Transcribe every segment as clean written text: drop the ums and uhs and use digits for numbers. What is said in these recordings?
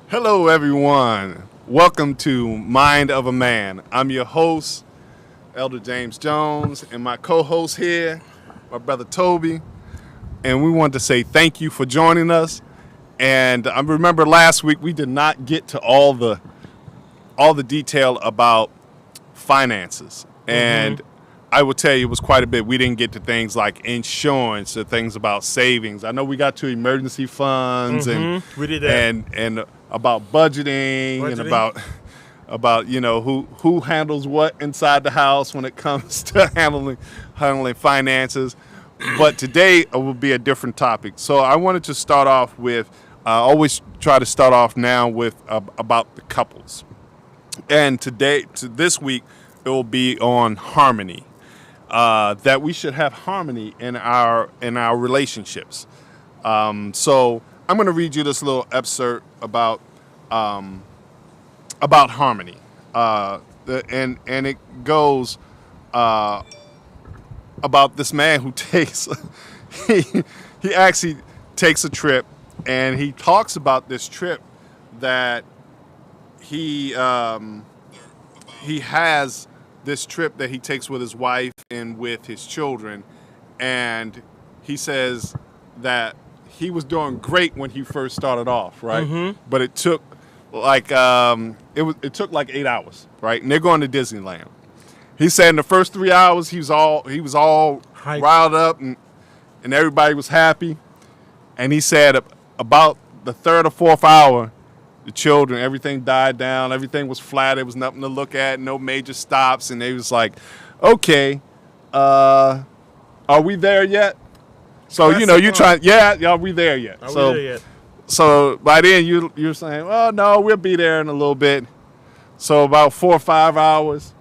Hello, everyone. Welcome to Mind of a Man. I'm your host, Elder James Jones, and my co-host here, my brother Toby. And we want to say thank you for joining us. And I remember last week we did not get to all the detail about finances. And I will tell you, it was quite a bit. We didn't get to things like insurance or things about savings. I know we got to emergency funds and We did that. and about budgeting and about who handles what inside the house when it comes to handling finances. But today will be a different topic. So I wanted to start off with. I always try to start off now with about the couples. And this week, it will be on harmony. That we should have harmony in our relationships. So I'm going to read you this little excerpt about harmony, and it goes about this man who takes he he actually takes a trip, and he talks about this trip that he has this trip that he takes with his wife and with his children, and he says that he was doing great when he first started off, right? But it took like it took like 8 hours, right? And they're going to Disneyland. He said in the first 3 hours he was all Hype. riled up and everybody was happy, and he said about the third or fourth hour, the children, everything died down. Everything was flat. There was nothing to look at. No major stops. And they was like, okay, are we there yet? So, you try, are we there yet? Are we there yet? So by then you're saying, well, no, we'll be there in a little bit. So about 4 or 5 hours,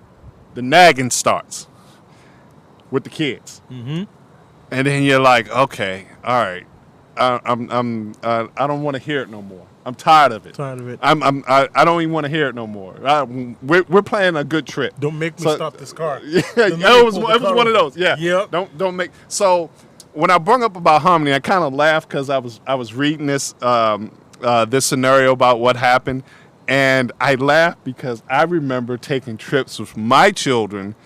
the nagging starts with the kids. And then you're like, okay, all right. I don't want to hear it no more. I'm tired of it. I don't even want to hear it no more. We're planning a good trip. Don't make me stop this car. Yeah, it was one of those. Yeah. Yep. Don't make. So when I brought up about harmony, I kind of laughed because I was reading this scenario about what happened, and I laughed because I remember taking trips with my children,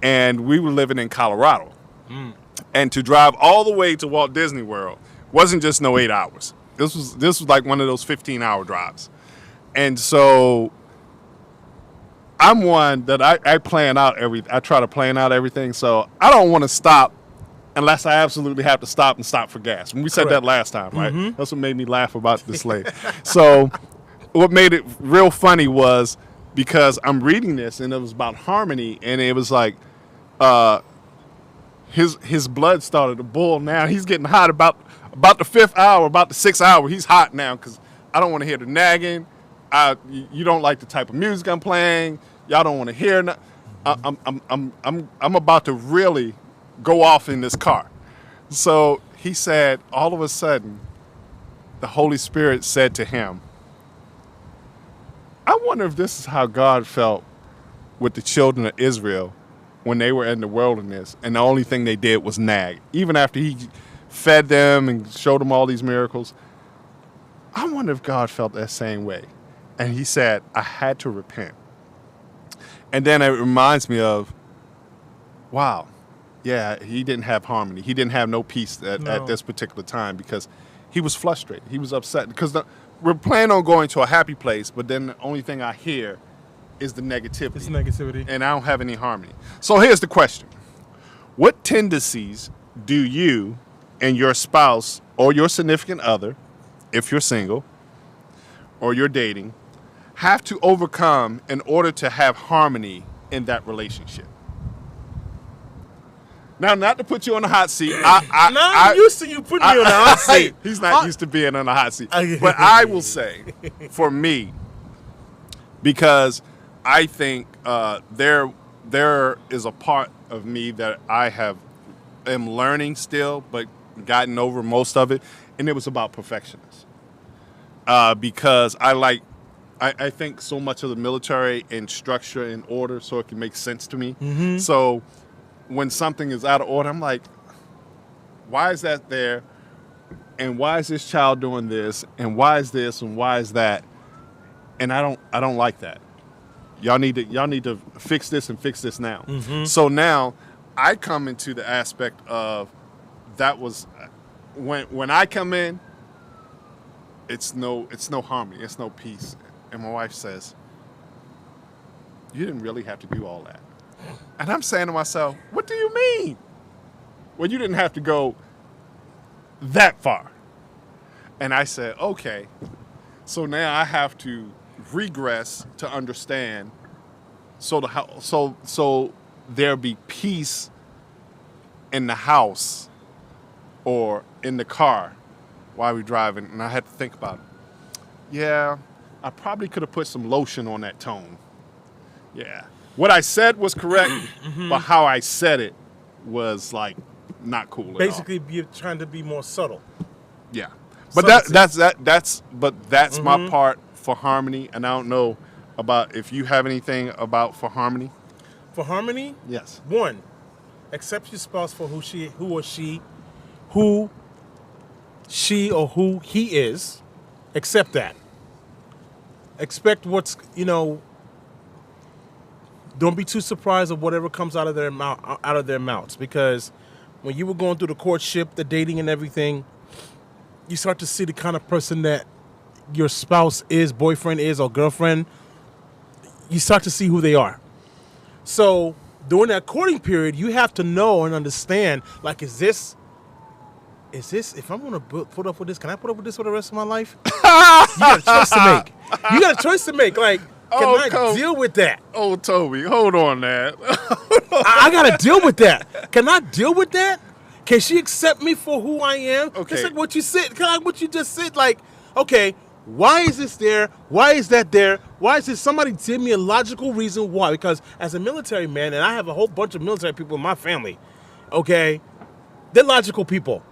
and we were living in Colorado, and to drive all the way to Walt Disney World wasn't just no 8 hours. This was like one of those 15-hour drives. And so I'm one that I try to plan out everything. So I don't want to stop unless I absolutely have to stop for gas. And we said that last time, right? That's what made me laugh about this lady. So what made it real funny was because I'm reading this and it was about harmony, and it was like his blood started to boil now. He's getting hot about the 5th hour, about the 6th hour. He's hot now because I don't want to hear the nagging. You don't like the type of music I'm playing. Y'all don't want to hear. I'm about to really go off in this car. So he said, all of a sudden, the Holy Spirit said to him, I wonder if this is how God felt with the children of Israel when they were in the wilderness, and the only thing they did was nag. Even after he fed them and showed them all these miracles, I wonder if God felt that same way. And he said, I had to repent. And then it reminds me of, wow, yeah, he didn't have harmony. He didn't have no peace at this particular time because he was frustrated. He was upset because we're planning on going to a happy place, but then the only thing I hear is the negativity. It's negativity. And I don't have any harmony. So here's the question. What tendencies do you and your spouse or your significant other, if you're single or you're dating, have to overcome in order to have harmony in that relationship? Now, not to put you on the hot seat. I'm used to you putting me on the hot seat. He's not used to being on the hot seat. But I will say, for me, because I think there is a part of me that am learning still, but gotten over most of it, and it was about perfectionists. Because I think so much of the military in structure and order so it can make sense to me. So when something is out of order, I'm like, why is that there? And why is this child doing this? And why is this? And why is that? and I don't like that. Y'all need to fix this and fix this now. So now I come into the aspect of that was when I come in, it's no harmony, it's no peace. And my wife says, "You didn't really have to do all that." And I'm saying to myself, "What do you mean?" Well, you didn't have to go that far. And I said, "Okay." So now I have to regress to understand, so there be peace in the house or in the car while we're driving. And I had to think about it. Yeah, I probably could have put some lotion on that tone. Yeah, what I said was correct, but how I said it was like not cool. Basically, you're trying to be more subtle. Yeah, but that's my part for harmony, and I don't know about if you have anything about for harmony. For harmony, Yes. 1, accept your spouse for who she or who he is. Accept that. Expect what's Don't be too surprised of whatever comes out of their mouths, because when you were going through the courtship, the dating, and everything, you start to see the kind of person that your spouse is, boyfriend is, or girlfriend. You start to see who they are. So during that courting period, you have to know and understand, like, is this, if I'm going to put up with this, can I put up with this for the rest of my life? You got a choice to make. You got a choice to make. Like, can I deal with that? Oh, Toby, hold on, man. I got to deal with that. Can I deal with that? Can she accept me for who I am? Okay. Just like what you said, kind of like what you just said. Like, okay, why is this there? Why is that there? Why is this? Somebody give me a logical reason why. Because as a military man, and I have a whole bunch of military people in my family, okay, they're logical people.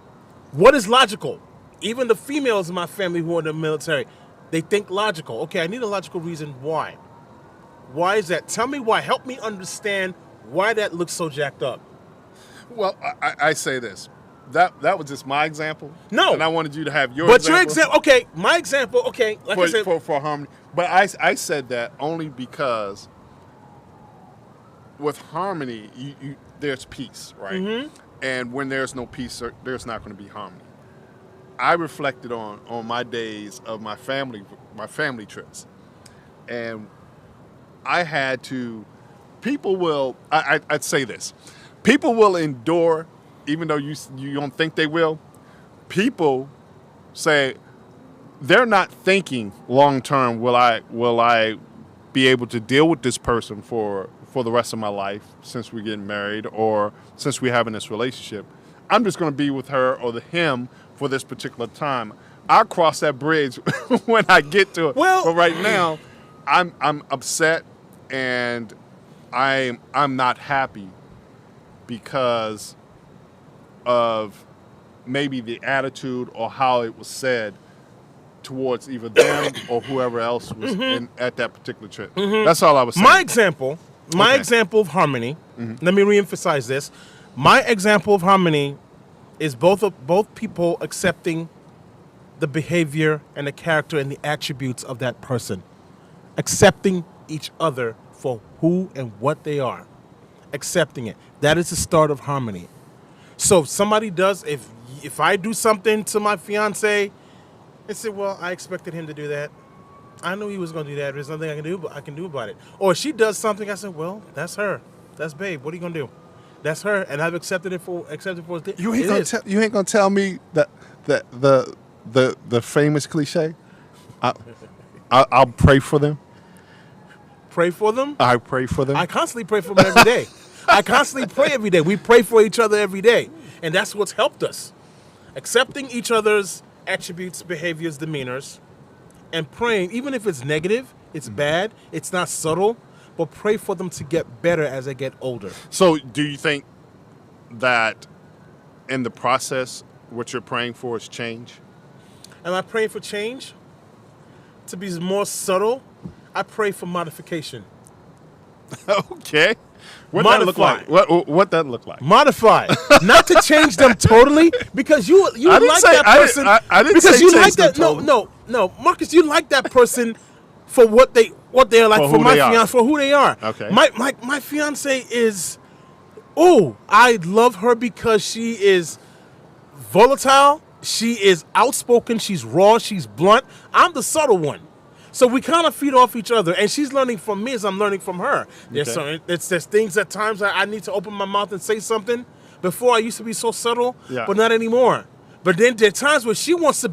What is logical? Even the females in my family who are in the military, they think logical. Okay, I need a logical reason why. Why is that? Tell me why. Help me understand why that looks so jacked up. Well, I say this. That was just my example. No. And I wanted you to have your But example. your example, okay, my example, okay, like I said. For harmony. But I said that only because with harmony, there's peace, right? Mm-hmm. And when there's no peace, there's not going to be harmony. I reflected on my days of my family trips. And I had to, I'd say this. People will endure, even though you don't think they will. People say they're not thinking long term. Will I be able to deal with this person for the rest of my life since we're getting married or since we're having this relationship? I'm just going to be with her or him for this particular time. I'll cross that bridge when I get to it. Well, but right now, I'm upset and I'm not happy because of maybe the attitude or how it was said towards either them or whoever else was at that particular trip. That's all I was saying. My example of harmony, let me reemphasize this. My example of harmony is both people accepting the behavior and the character and the attributes of that person. Accepting each other for who and what they are. Accepting it. That is the start of harmony. So if somebody does, if I do something to my fiance, and say, well, I expected him to do that. I knew he was going to do that. There's nothing I can do about it. Or she does something, I said, well, that's her. That's babe. What are you going to do? That's her, and I've accepted it for you ain't gonna tell me that the famous cliche. I'll pray for them. Pray for them? I pray for them. I constantly pray for them every day. I constantly pray every day. We pray for each other every day. And that's what's helped us. Accepting each other's attributes, behaviors, demeanors, and praying, even if it's negative, it's bad, it's not subtle, but pray for them to get better as they get older. So do you think that in the process, what you're praying for is change? Am I praying for change? To be more subtle, I pray for modification. Okay. What that look like? What that look like? Modify, not to change them totally, because you like that person. I didn't because say you change like that. them totally. No, Marcus, you like that person for what they're like, For for who my they are. fiance, for who they are. Okay. My fiance is, oh, I love her because she is volatile. She is outspoken. She's raw. She's blunt. I'm the subtle one. So we kind of feed off each other, and she's learning from me as I'm learning from her. There's things at times I need to open my mouth and say something. Before I used to be so subtle, but not anymore. But then there are times where she wants to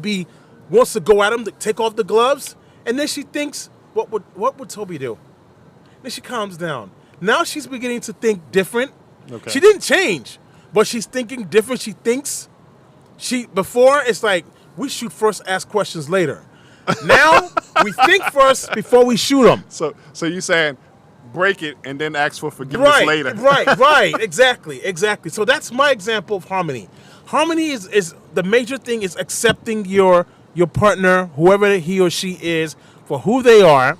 go at him, to take off the gloves, and then she thinks, what would Toby do? Then she calms down. Now she's beginning to think different. Okay. She didn't change, but she's thinking different. She thinks before it's like we shoot first, ask questions later. Now we think first before we shoot them. So you saying break it and then ask for forgiveness later. Right. Exactly. So that's my example of harmony. Harmony is the major thing is accepting your partner, whoever he or she is, for who they are,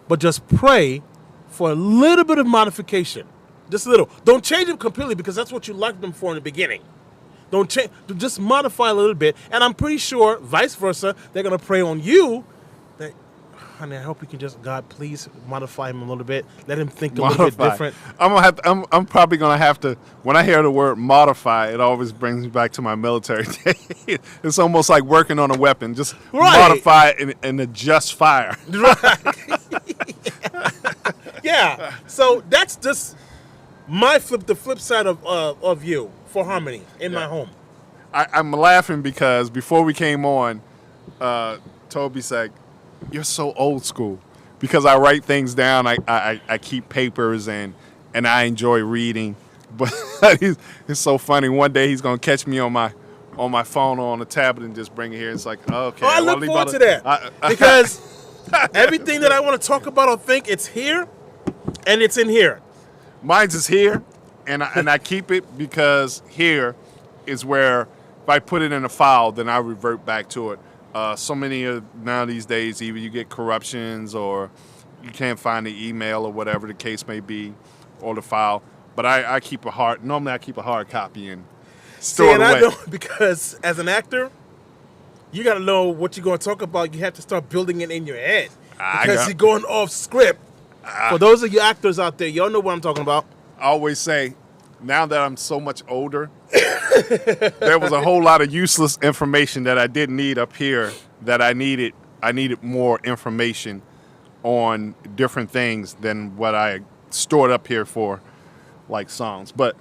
but just pray for a little bit of modification. Just a little. Don't change them completely because that's what you liked them for in the beginning. Don't change. Just modify a little bit. And I'm pretty sure, vice versa, they're going to pray on you that, honey, I hope you can just, God, please modify him a little bit. Let him think a little bit different. I'm probably gonna have to. When I hear the word modify, it always brings me back to my military day. It's almost like working on a weapon. Just modify it and adjust fire. Right. Yeah. So that's just the flip side of you for harmony in my home. I'm laughing because before we came on, Toby said, "You're so old school," because I write things down. I keep papers and I enjoy reading. But it's so funny. One day he's gonna catch me on my phone or on the tablet and just bring it here. It's like, okay. I look forward to that because everything that I want to talk about or think, it's here and it's in here. Mine's is here, and I keep it because here is where if I put it in a file, then I revert back to it. So many of now these days, either you get corruptions or you can't find the email or whatever the case may be, or the file. But I keep normally I keep a hard copy and store it away. I know because as an actor, you got to know what you're going to talk about. You have to start building it in your head because you're going off script. For those of you actors out there, y'all know what I'm talking about. I always say, now that I'm so much older, there was a whole lot of useless information that I didn't need up here that I needed more information on different things than what I stored up here for, like songs. But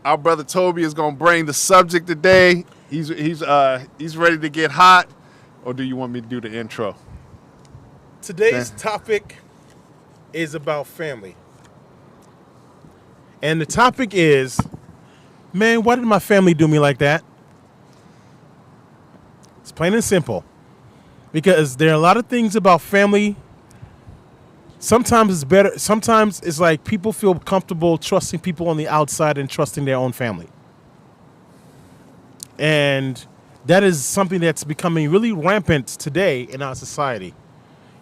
our brother Toby is gonna bring the subject today. He's ready to get hot, or do you want me to do the intro? Today's topic is about family. And the topic is, man, why did my family do me like that? It's plain and simple. Because there are a lot of things about family. Sometimes it's better. Sometimes it's like people feel comfortable trusting people on the outside and trusting their own family. And that is something that's becoming really rampant today in our society.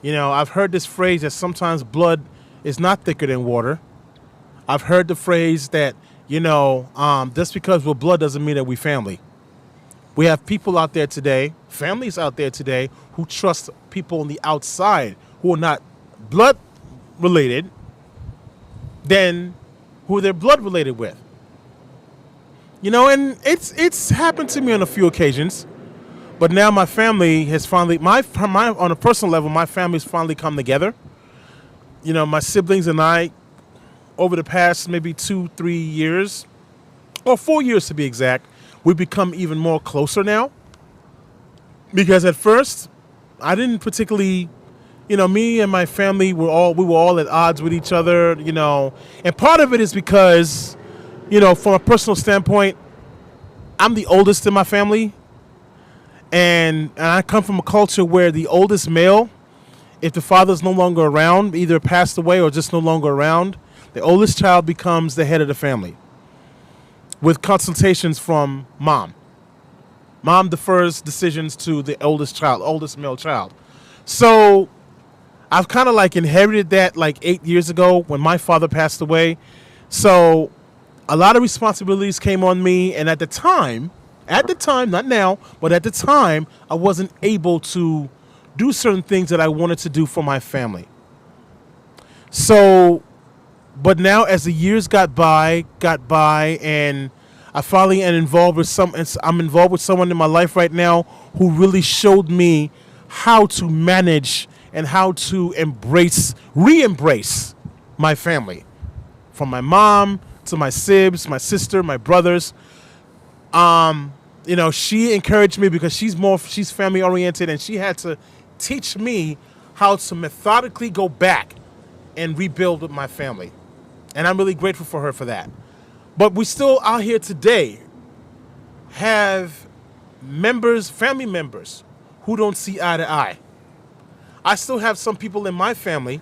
You know, I've heard this phrase that sometimes blood is not thicker than water. I've heard the phrase that, just because we're blood doesn't mean that we're family. We have people out there today, families out there today, who trust people on the outside who are not blood related than who they're blood related with. And it's happened to me on a few occasions. But now my family has finally, on a personal level, my family's finally come together. My siblings and I, over the past maybe 2-3 years, or 4 years to be exact, we've become even more closer now. Because at first, I didn't particularly, me and my family we were all at odds with each other, And part of it is because, from a personal standpoint, I'm the oldest in my family. And I come from a culture where the oldest male, if the father's no longer around, either passed away or just no longer around, the oldest child becomes the head of the family with consultations from mom. Mom defers decisions to the oldest male child. So I've kind of like inherited that like 8 years ago when my father passed away. So a lot of responsibilities came on me. And at the time, not now, but at the time, I wasn't able to do certain things that I wanted to do for my family. So, but now as the years got by, and I finally am involved with I'm involved with someone in my life right now who really showed me how to manage and how to re-embrace my family, from my mom to my Sibs, my sister, my brothers. She encouraged me because she's family oriented, and she had to teach me how to methodically go back and rebuild with my family. And I'm really grateful for her for that. But we still out here today have family members who don't see eye to eye. I still have some people in my family,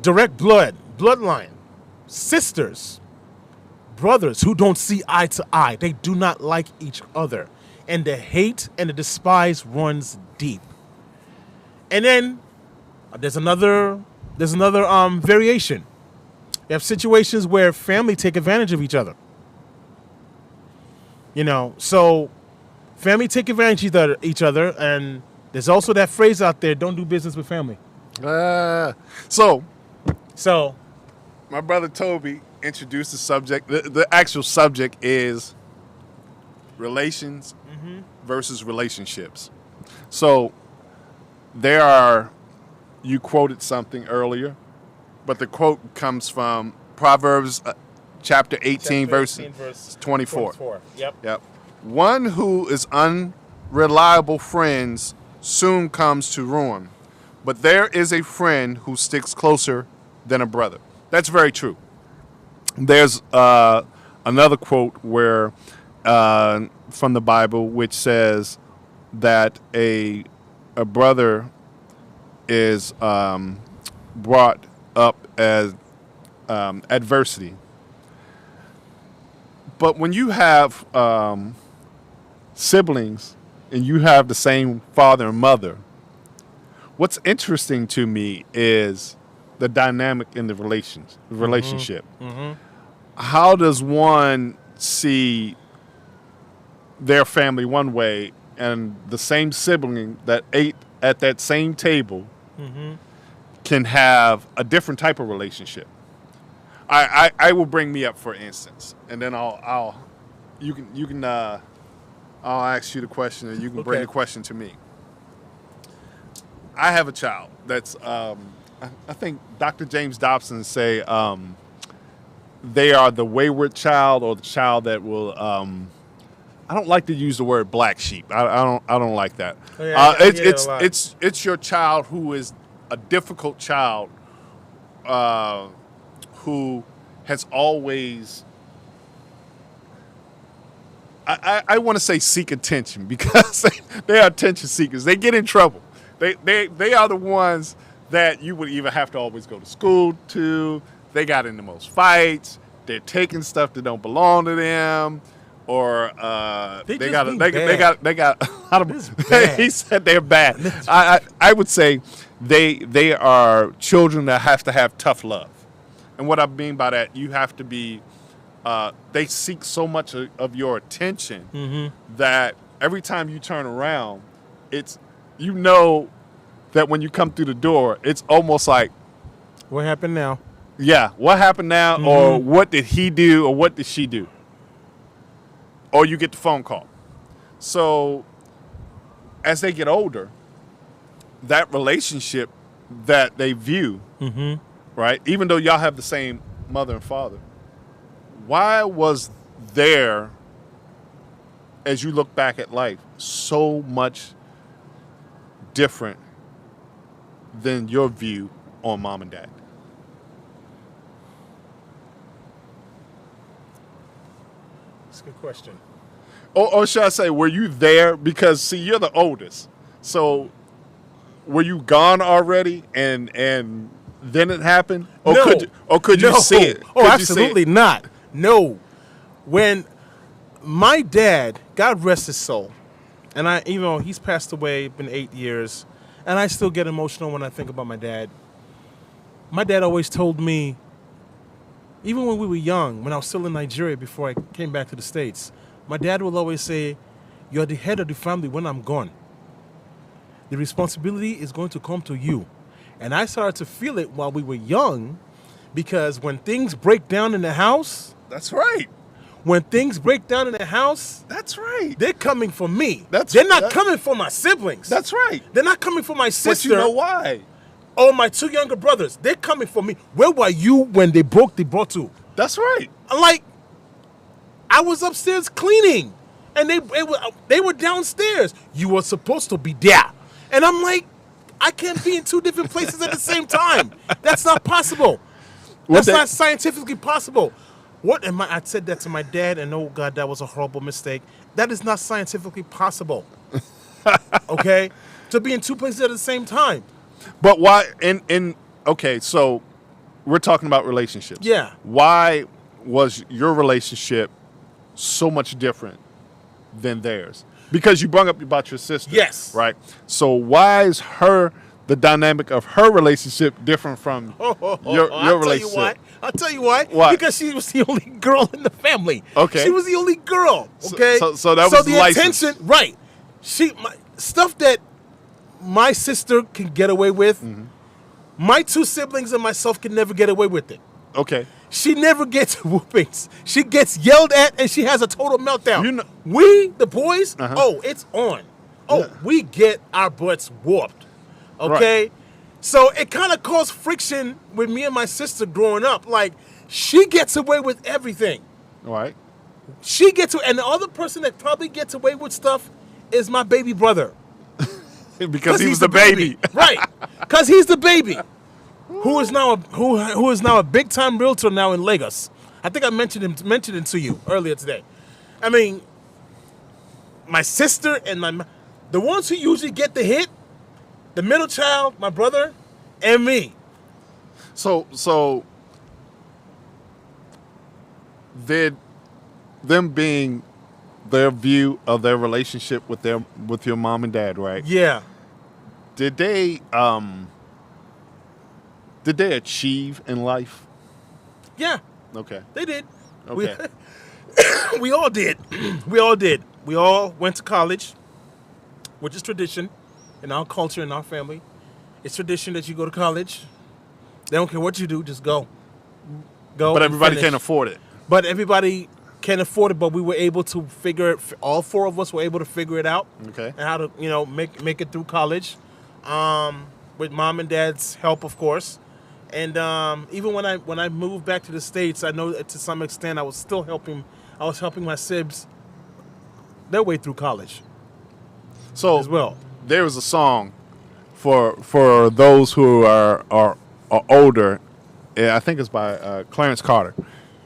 direct bloodline, sisters, brothers who don't see eye to eye. They do not like each other. And the hate and the despise runs deep. And then there's another variation. You have situations where family take advantage of each other. So family take advantage of each other, and there's also that phrase out there, don't do business with family. So So my brother Toby introduced the subject. The actual subject is relations versus relationships. So you quoted something earlier, but the quote comes from Proverbs chapter 18, verse 24. Yep. One who is unreliable friends soon comes to ruin, but there is a friend who sticks closer than a brother. That's very true. There's another quote where from the Bible which says that a brother is brought up as adversity. But when you have siblings and you have the same father and mother, what's interesting to me is the dynamic in the relationship. How does one see their family one way, and the same sibling that ate at that same table can have a different type of relationship? I will bring me up, for instance, and then I'll ask you the question, and you can bring the question to me. I have a child that's I think Dr. James Dobson say they are the wayward child, or the child that will. I don't like to use the word black sheep. I don't like that. It's your child who is a difficult child, who has always. I want to say seek attention, because they are attention seekers. They get in trouble. They are the ones that you would either have to always go to school to. They got in the most fights. They're taking stuff that don't belong to them, or they got a lot of. He said they're bad. I would say they are children that have to have tough love, and what I mean by that, you have to be. They seek so much of your attention that every time you turn around, it's that when you come through the door, it's almost like, what happened now? Yeah, what happened now, or what did he do, or what did she do? Or you get the phone call. So as they get older, that relationship that they view, right, even though y'all have the same mother and father, why was there, as you look back at life, so much different than your view on mom and dad? That's a good question. Or should I say, were you there? Because, see, you're the oldest. So were you gone already and then it happened? Or No. Could you see it? Oh, absolutely not. No. When my dad, God rest his soul, and he's passed away, been 8 years, and I still get emotional when I think about my dad. My dad always told me, even when we were young, when I was still in Nigeria before I came back to the States, my dad will always say, "You're the head of the family when I'm gone." the responsibility is going to come to you. And I started to feel it while we were young, because when things break down in the house, That's right. when things break down in the house, That's right. they're coming for me. That's- They're not that- coming for my siblings. That's right. They're not coming for my But sister you know why? or my two younger brothers. They're coming for me. Where were you when they broke the bottle? That's right. Like, I was upstairs cleaning, and they were downstairs. You were supposed to be there, and I'm like, I can't be in two different places at the same time. That's not possible. That's not scientifically possible. What am I said that to my dad, and oh God, that was a horrible mistake. That is not scientifically possible. Okay, to be in two places at the same time. But why? Okay, so we're talking about relationships. Yeah. Why was your relationship so much different than theirs? Because you brought up about your sister. Yes. Right. So why is the dynamic of her relationship different from your relationship? I'll tell you why. Why? Because she was the only girl in the family. Okay. She was the only girl. Okay. So that was the license. attention, right? Stuff that my sister can get away with. Mm-hmm. My two siblings and myself can never get away with it. Okay. She never gets whoopings. She gets yelled at and she has a total meltdown. You know- we, the boys, Uh-huh. oh, it's on. Oh, Yeah. we get our butts whooped. Okay? Right. So it kind of caused friction with me and my sister growing up. Like, she gets away with everything. All right. And the other person that probably gets away with stuff is my baby brother. Because he was the baby. Right. Because he's the baby. Who is now a big time realtor now in Lagos. I think I mentioned it to you earlier today. I mean, my sister and the ones who usually get the hit, the middle child, my brother, and me. So did them being their view of their relationship with your mom and dad, right? Yeah. Did they achieve in life? Yeah, Okay. they did. Okay. We all did. We all did. We all went to college, which is tradition in our culture, in our family. It's tradition that you go to college. They don't care what you do, just go. Go. But and everybody finish. can't afford it. But everybody can afford it. But we were able to figure it. All four of us were able to figure it out. Okay. And how to, make it through college, with mom and dad's help, of course. And even when I moved back to the States, I know that to some extent I was still helping. I was helping my Sibs their way through college So as well. there was a song for those who are older. I think it's by Clarence Carter,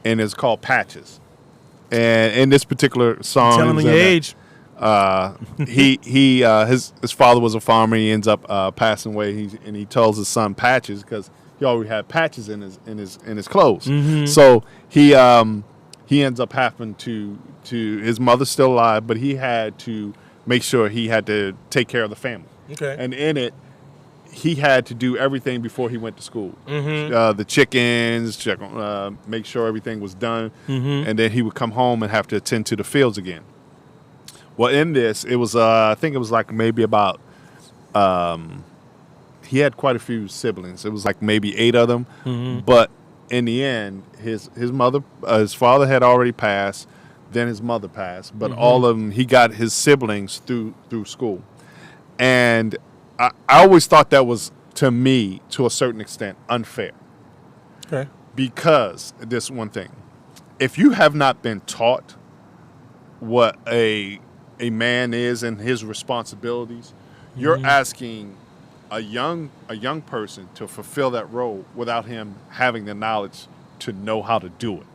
and it's called Patches. And in this particular song, Telling me your age. His father was a farmer. He ends up passing away. He tells his son Patches because he already had patches in his clothes. Mm-hmm. So he ends up having to his mother's still alive, but he had to make sure he had to take care of the family. Okay. And in it, he had to do everything before he went to school. Mm-hmm. The chickens, make sure everything was done, and then he would come home and have to attend to the fields again. Well, in this, it was I think it was like maybe about. He had quite a few siblings. It was like maybe 8 of them, but in the end, his mother, his father had already passed. Then his mother passed, but all of them, he got his siblings through school, and I always thought that was, to me, to a certain extent, unfair. Okay. Because this one thing, if you have not been taught what a man is and his responsibilities, you're asking a young person to fulfill that role without him having the knowledge to know how to do it.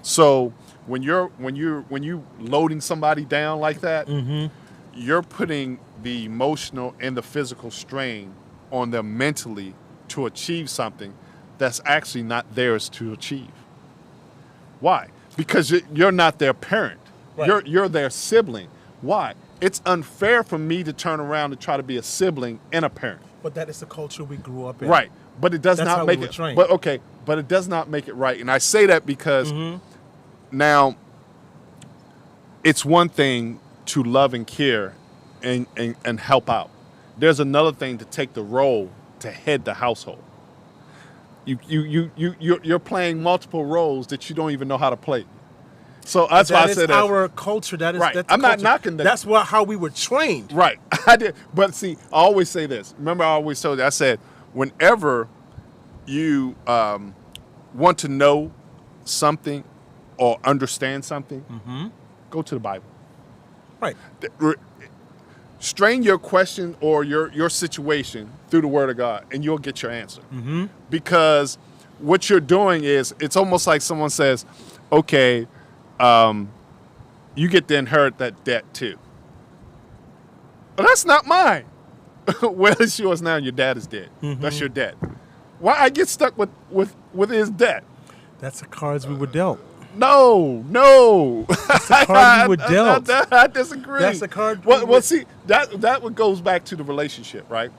So when you loading somebody down like that, you're putting the emotional and the physical strain on them mentally to achieve something that's actually not theirs to achieve. Why? Because you're not their parent. Right. You're their sibling. Why? It's unfair for me to turn around and try to be a sibling and a parent. But that is the culture we grew up in. Right. But it does That's not how make we were it. trained. But it does not make it right. And I say that because now it's one thing to love and care and help out. There's another thing to take the role to head the household. You're playing multiple roles that you don't even know how to play. So that's why I said that. Our culture. That is right. That's I'm culture. not knocking that. That's how we were trained. Right. I did. But see, I always say this. Remember, I always told you. I said, whenever you want to know something or understand something, go to the Bible. Right. Strain your question or your situation through the Word of God, and you'll get your answer. Because what you're doing is, it's almost like someone says, okay, you get to inherit that debt too. But that's not mine. Well, it's yours now. Your dad is dead. That's your debt. Why I get stuck with his debt? That's the cards we were dealt. No. That's the card we were dealt. I disagree. That's the card. Well, see, that what goes back to the relationship, right?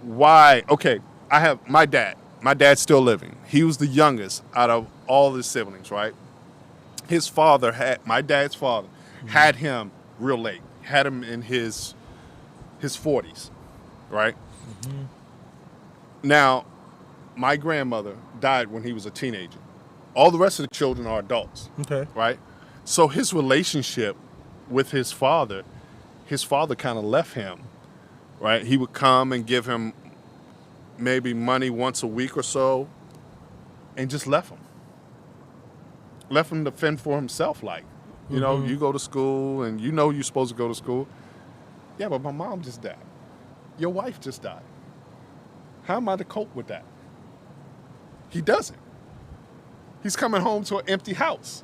Why? Okay, I have my dad. My dad's still living. He was the youngest out of all his siblings, right? His father my dad's father had him real late. Had him in his 40s, right? Now, my grandmother died when he was a teenager. All the rest of the children are adults. Okay. Right? So his relationship with his father kind of left him, right? He would come and give him maybe money once a week or so and just left him. Left him to fend for himself, like, you know, you go to school and you know you're supposed to go to school. Yeah, but my mom just died. Your wife just died. How am I to cope with that? He doesn't. He's coming home to an empty house.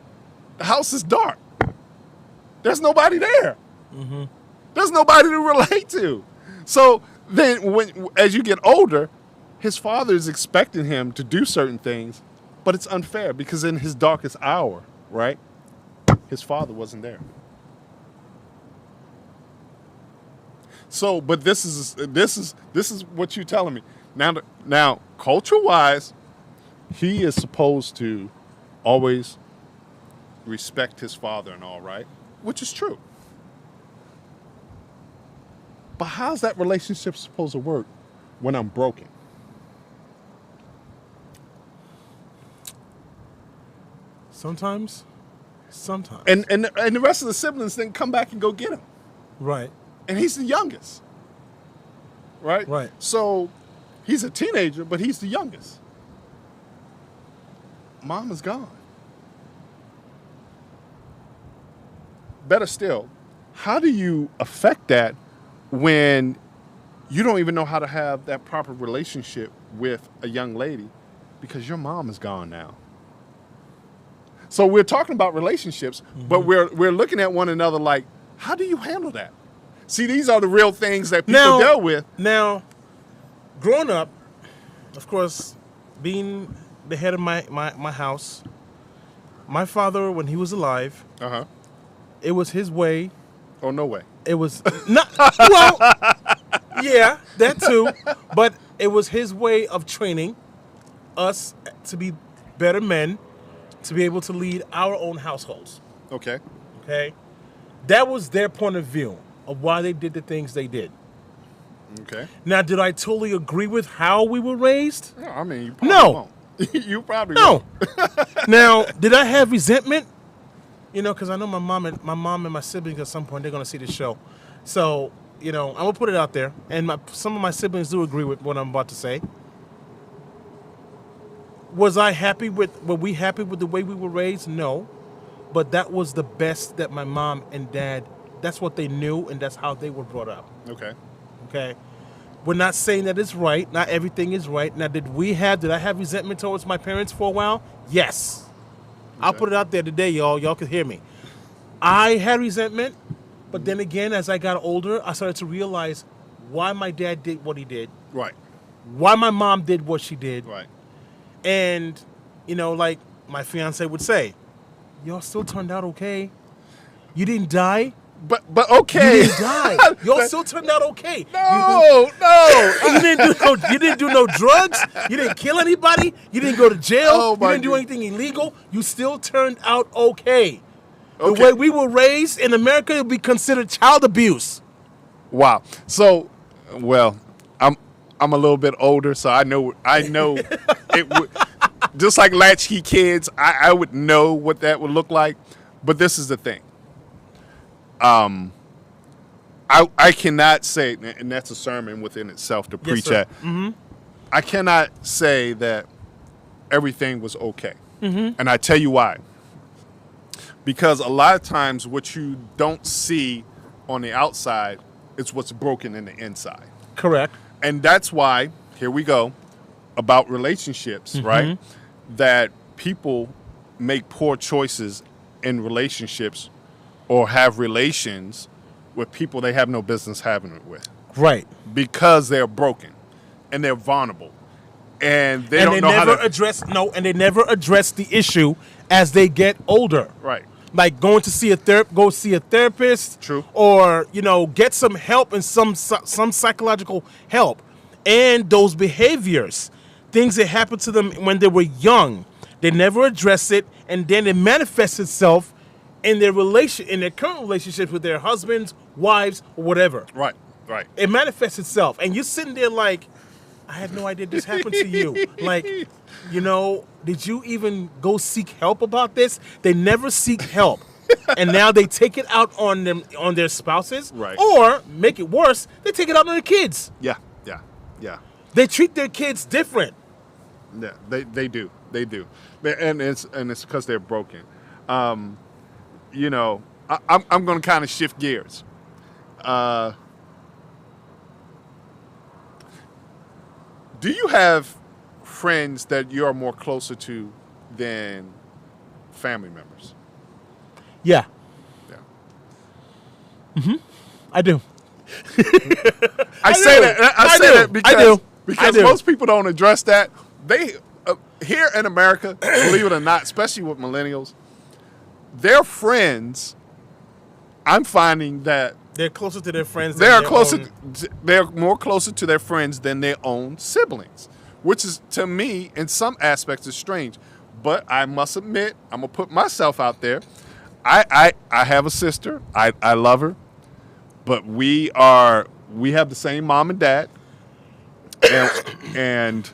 The house is dark. There's nobody there. There's nobody to relate to. So then as you get older, his father is expecting him to do certain things, but it's unfair because in his darkest hour, right, his father wasn't there. So, but this is what you're telling me. Now, culture-wise, he is supposed to always respect his father and all, right? Which is true. But how's that relationship supposed to work when I'm broken? Sometimes. And the rest of the siblings then come back and go get him. Right. And he's the youngest. Right? Right. So he's a teenager, but he's the youngest. Mom is gone. Better still, how do you affect that when you don't even know how to have that proper relationship with a young lady because your mom is gone now? So we're talking about relationships, but we're looking at one another like, how do you handle that? See, these are the real things that people dealt with. Now, growing up, of course, being the head of my house, my father, when he was alive, it was his way. Oh, no way. It was not, well, yeah, that too, but it was his way of training us to be better men, to be able to lead our own households. Okay. That was their point of view of why they did the things they did. Okay. Now, did I totally agree with how we were raised? No, I mean, you probably won't. You probably won't. Now, did I have resentment? You know, because I know my mom and my siblings at some point, they're going to see this show. So, you know, I'm going to put it out there. And some of my siblings do agree with what I'm about to say. Were we happy with the way we were raised? No. But that was the best that my mom and dad, that's what they knew, and that's how they were brought up. Okay. We're not saying that it's right. Not everything is right. Now, did I have resentment towards my parents for a while? Yes. Okay. I'll put it out there today, y'all. Y'all can hear me. I had resentment, but then again, as I got older, I started to realize why my dad did what he did. Right. Why my mom did what she did. Right. And, you know, like my fiance would say, y'all still turned out okay. You didn't die. But okay. You didn't die. Y'all still turned out okay. No. You didn't do no drugs. You didn't kill anybody. You didn't go to jail. You didn't do anything illegal. You still turned out okay. The way we were raised in America, it would be considered child abuse. Wow. So, Well, I'm a little bit older, so I know it would, just like latchkey kids, I would know what that would look like. But this is the thing. I cannot say, and that's a sermon within itself to preach sir. at. I cannot say that everything was okay. And I tell you why. Because a lot of times what you don't see on the outside is what's broken in the inside. Correct. And that's why, here we go, about relationships, right? That people make poor choices in relationships or have relations with people they have no business having it with. Right. Because they're broken and they're vulnerable. And they don't know how to never address the issue as they get older. Right. Like going to see a therapist. True. Or, get some help and some psychological help. And those behaviors, things that happened to them when they were young, they never address it, and then it manifests itself in their current relationships with their husbands, wives, or whatever. Right. It manifests itself, and you're sitting there like, I had no idea this happened to you. Like, did you even go seek help about this? They never seek help. And now they take it out on them, on their spouses. Right. Or, make it worse, they take it out on their kids. Yeah. They treat their kids different. Yeah, they do. And it's because they're broken. I'm going to kind of shift gears. Do you have friends that you're more closer to than family members? Yeah. I do. I say that because most people don't address that. They here in America, believe it or not, especially with millennials, their friends, I'm finding that they're closer to their friends. They're more closer to their friends than their own siblings, which is, to me, in some aspects, is strange. But I must admit, I'm gonna put myself out there. I have a sister. I love her, but we have the same mom and dad, and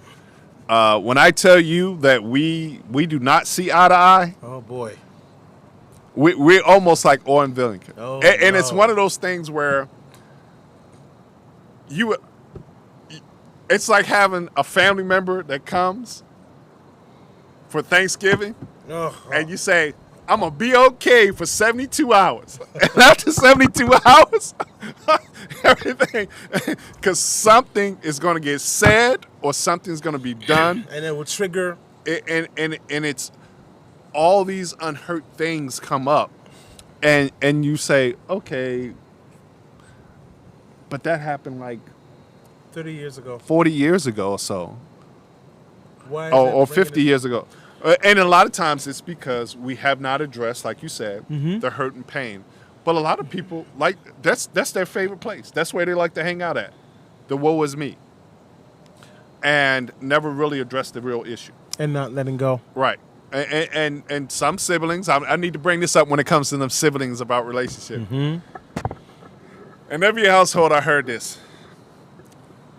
when I tell you that we do not see eye to eye, oh boy. We're almost like oil and vinegar. Oh, and no. It's one of those things where it's like having a family member that comes for Thanksgiving, and you say, I'm going to be okay for 72 hours. And after 72 hours, everything, because something is going to get said or something's going to be done. And it will trigger. And it's all these unhurt things come up. And you say, okay, but that happened like 30 years ago. 40 years ago or so. Why? Or 50 years ago. And a lot of times it's because we have not addressed, like you said, the hurt and pain. But a lot of people, like, that's their favorite place. That's where they like to hang out at. The woe is me. And never really address the real issue. And not letting go. Right. And some siblings, I need to bring this up when it comes to them siblings about relationship. In every household I heard this.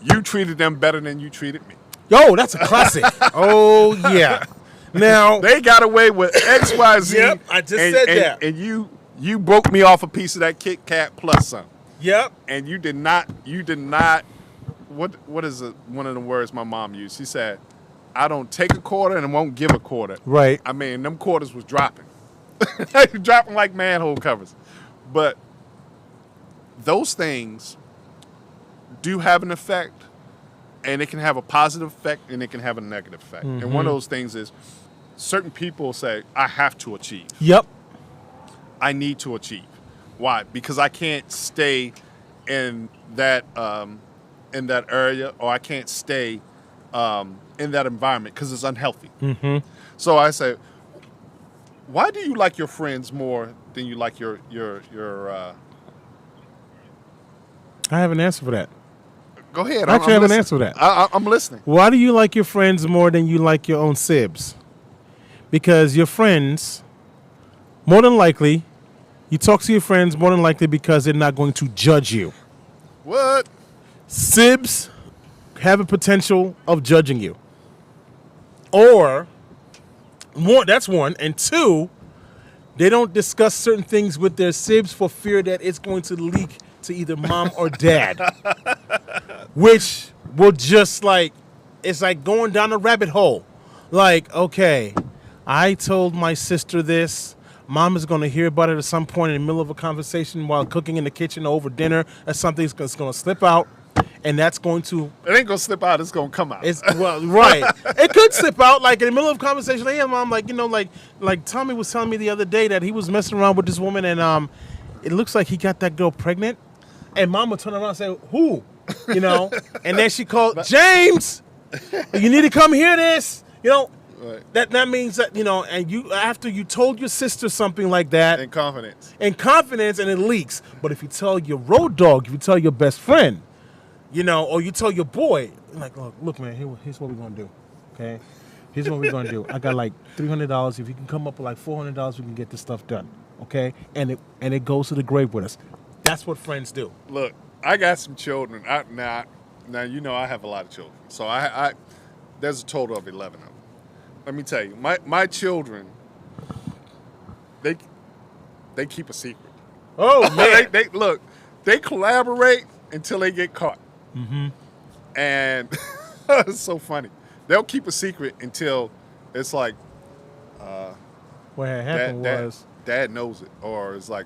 You treated them better than you treated me. Yo, that's a classic. Oh, yeah. Now they got away with X, Y, Z. Yep, I just said that. And you broke me off a piece of that Kit Kat plus some. Yep. And you did not. What is one of the words my mom used? She said, I don't take a quarter and won't give a quarter. Right. I mean, them quarters was dropping. Dropping like manhole covers. But those things do have an effect, and it can have a positive effect and it can have a negative effect. And one of those things is certain people say, I have to achieve. Yep. I need to achieve. Why? Because I can't stay in that area, or I can't stay in that environment because it's unhealthy. So I say, why do you like your friends more than you like your I have an answer for that. Go ahead. I actually have an answer for that. I'm listening. Why do you like your friends more than you like your own sibs? Because your friends, more than likely, you talk to your friends more than likely because they're not going to judge you. What? Sibs have a potential of judging you. Or, one, that's one. And two, they don't discuss certain things with their sibs for fear that it's going to leak to either mom or dad. Which will just like, it's like going down a rabbit hole. Like, okay, I told my sister this. Mom is going to hear about it at some point in the middle of a conversation while cooking in the kitchen over dinner, or something's going to slip out. And that's going to... It ain't going to slip out. It's going to come out. It's, well, right. It could slip out, like, in the middle of a conversation. Hey, Mom, like, like Tommy was telling me the other day that he was messing around with this woman, and it looks like he got that girl pregnant. And Mom would turn around and say, who? And then she called, James, you need to come hear this. Right. That means that, and you, after you told your sister something like that. In confidence, and it leaks. But if you tell your road dog, if you tell your best friend, or you tell your boy, like, look, man, here's what we're going to do, okay? Here's what we're going to do. I got like $300. If you can come up with like $400, we can get this stuff done, okay? And it goes to the grave with us. That's what friends do. Look, I got some children. Now, I have a lot of children. So I there's a total of 11 of them. Let me tell you, my children, they keep a secret. Oh, man. they collaborate until they get caught. Mm-hmm. And it's so funny. They'll keep a secret until it's like, what had happened was Dad knows it, or it's like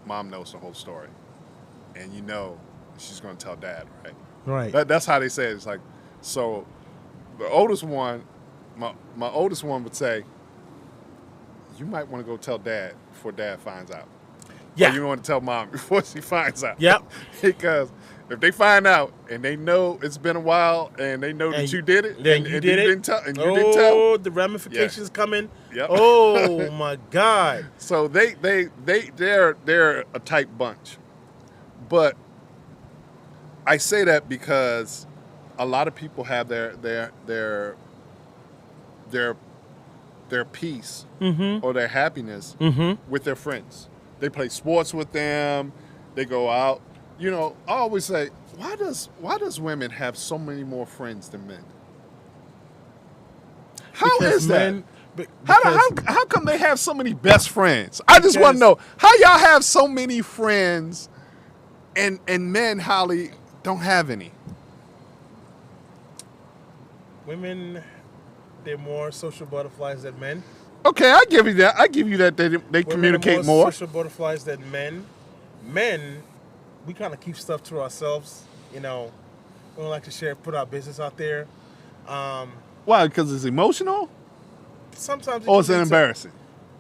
Mom knows the whole story, and she's going to tell Dad, right? Right. That's how they say it. It's like, so the oldest one, my oldest one would say, you might want to go tell Dad before Dad finds out. Yeah. Or you want to tell Mom before she finds out. Yep. Because if they find out and they know it's been a while and they know that you did it, then you didn't tell. Oh, the ramifications coming. Yep. Oh my God. So they're a tight bunch. But I say that because a lot of people have their peace or their happiness with their friends. They play sports with them. They go out. I always say, why does women have so many more friends than men? How is that? How come they have so many best friends? I just want to know how y'all have so many friends, and men, Holly, don't have any. Women, they're more social butterflies than men. Okay, I give you that. I give you that they communicate more. Social butterflies than men. Men, we kind of keep stuff to ourselves. We don't like to put our business out there. Why? Because it's emotional? Sometimes. Or is it embarrassing?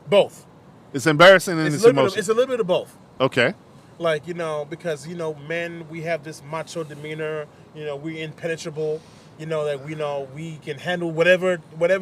Both. It's embarrassing and it's emotional. It's a little bit of both. Okay. Like, because, men, we have this macho demeanor. We're impenetrable. That we can handle whatever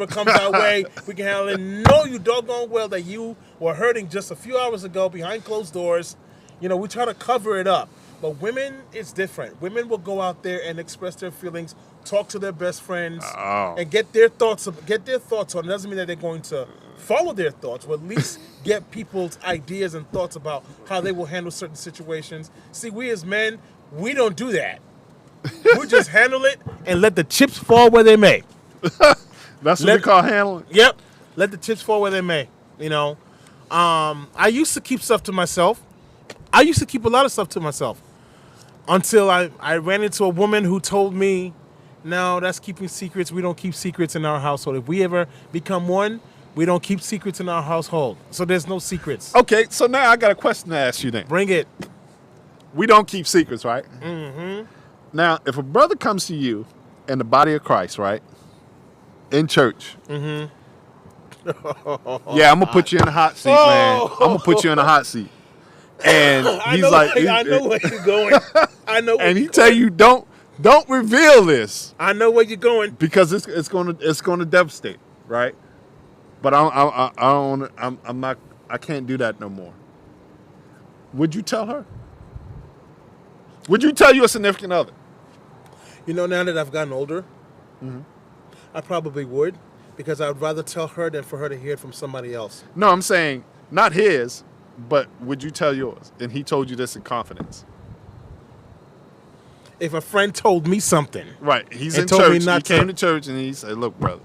comes our way. We can handle it. Know you doggone well that you were hurting just a few hours ago behind closed doors. We try to cover it up. But women, it's different. Women will go out there and express their feelings, talk to their best friends, and get their thoughts on. It doesn't mean that they're going to follow their thoughts, but at least get people's ideas and thoughts about how they will handle certain situations. See, we as men, we don't do that. We just handle it and let the chips fall where they may. That's what we call handling. Yep. Let the chips fall where they may. I used to keep stuff to myself. I used to keep a lot of stuff to myself until I ran into a woman who told me, no, that's keeping secrets. We don't keep secrets in our household. If we ever become one, we don't keep secrets in our household. So there's no secrets. Okay, so now I got a question to ask you then. Bring it. We don't keep secrets, right? Mm-hmm. Now, if a brother comes to you in the body of Christ, right, in church, mm-hmm. Yeah, I'm going to put you in the hot seat, man. I'm going to put you in the hot seat. And he's I know where you're going. I know. And he tell you, don't reveal this. I know where you're going. Because it's going to devastate, right? But I can't do that no more. Would you tell her? Would you tell your significant other? Now that I've gotten older, I probably would, because I would rather tell her than for her to hear it from somebody else. No, I'm saying not his, but would you tell yours? And he told you this in confidence. if a friend told me something. Right. He's And in told me church. not He came to- to church and he said, "Look, brother,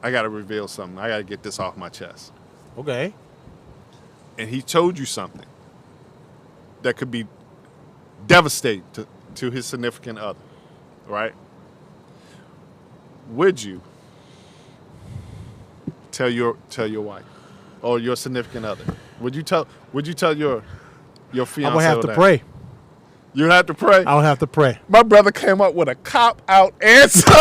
I got to reveal something. I got to get this off my chest." Okay. And he told you something that could be devastating to his significant other, right? Would you tell your wife or your significant other? Would you tell your fiance? I would have to that? pray. You have to pray. I would have to pray. My brother came up with a cop-out answer. No,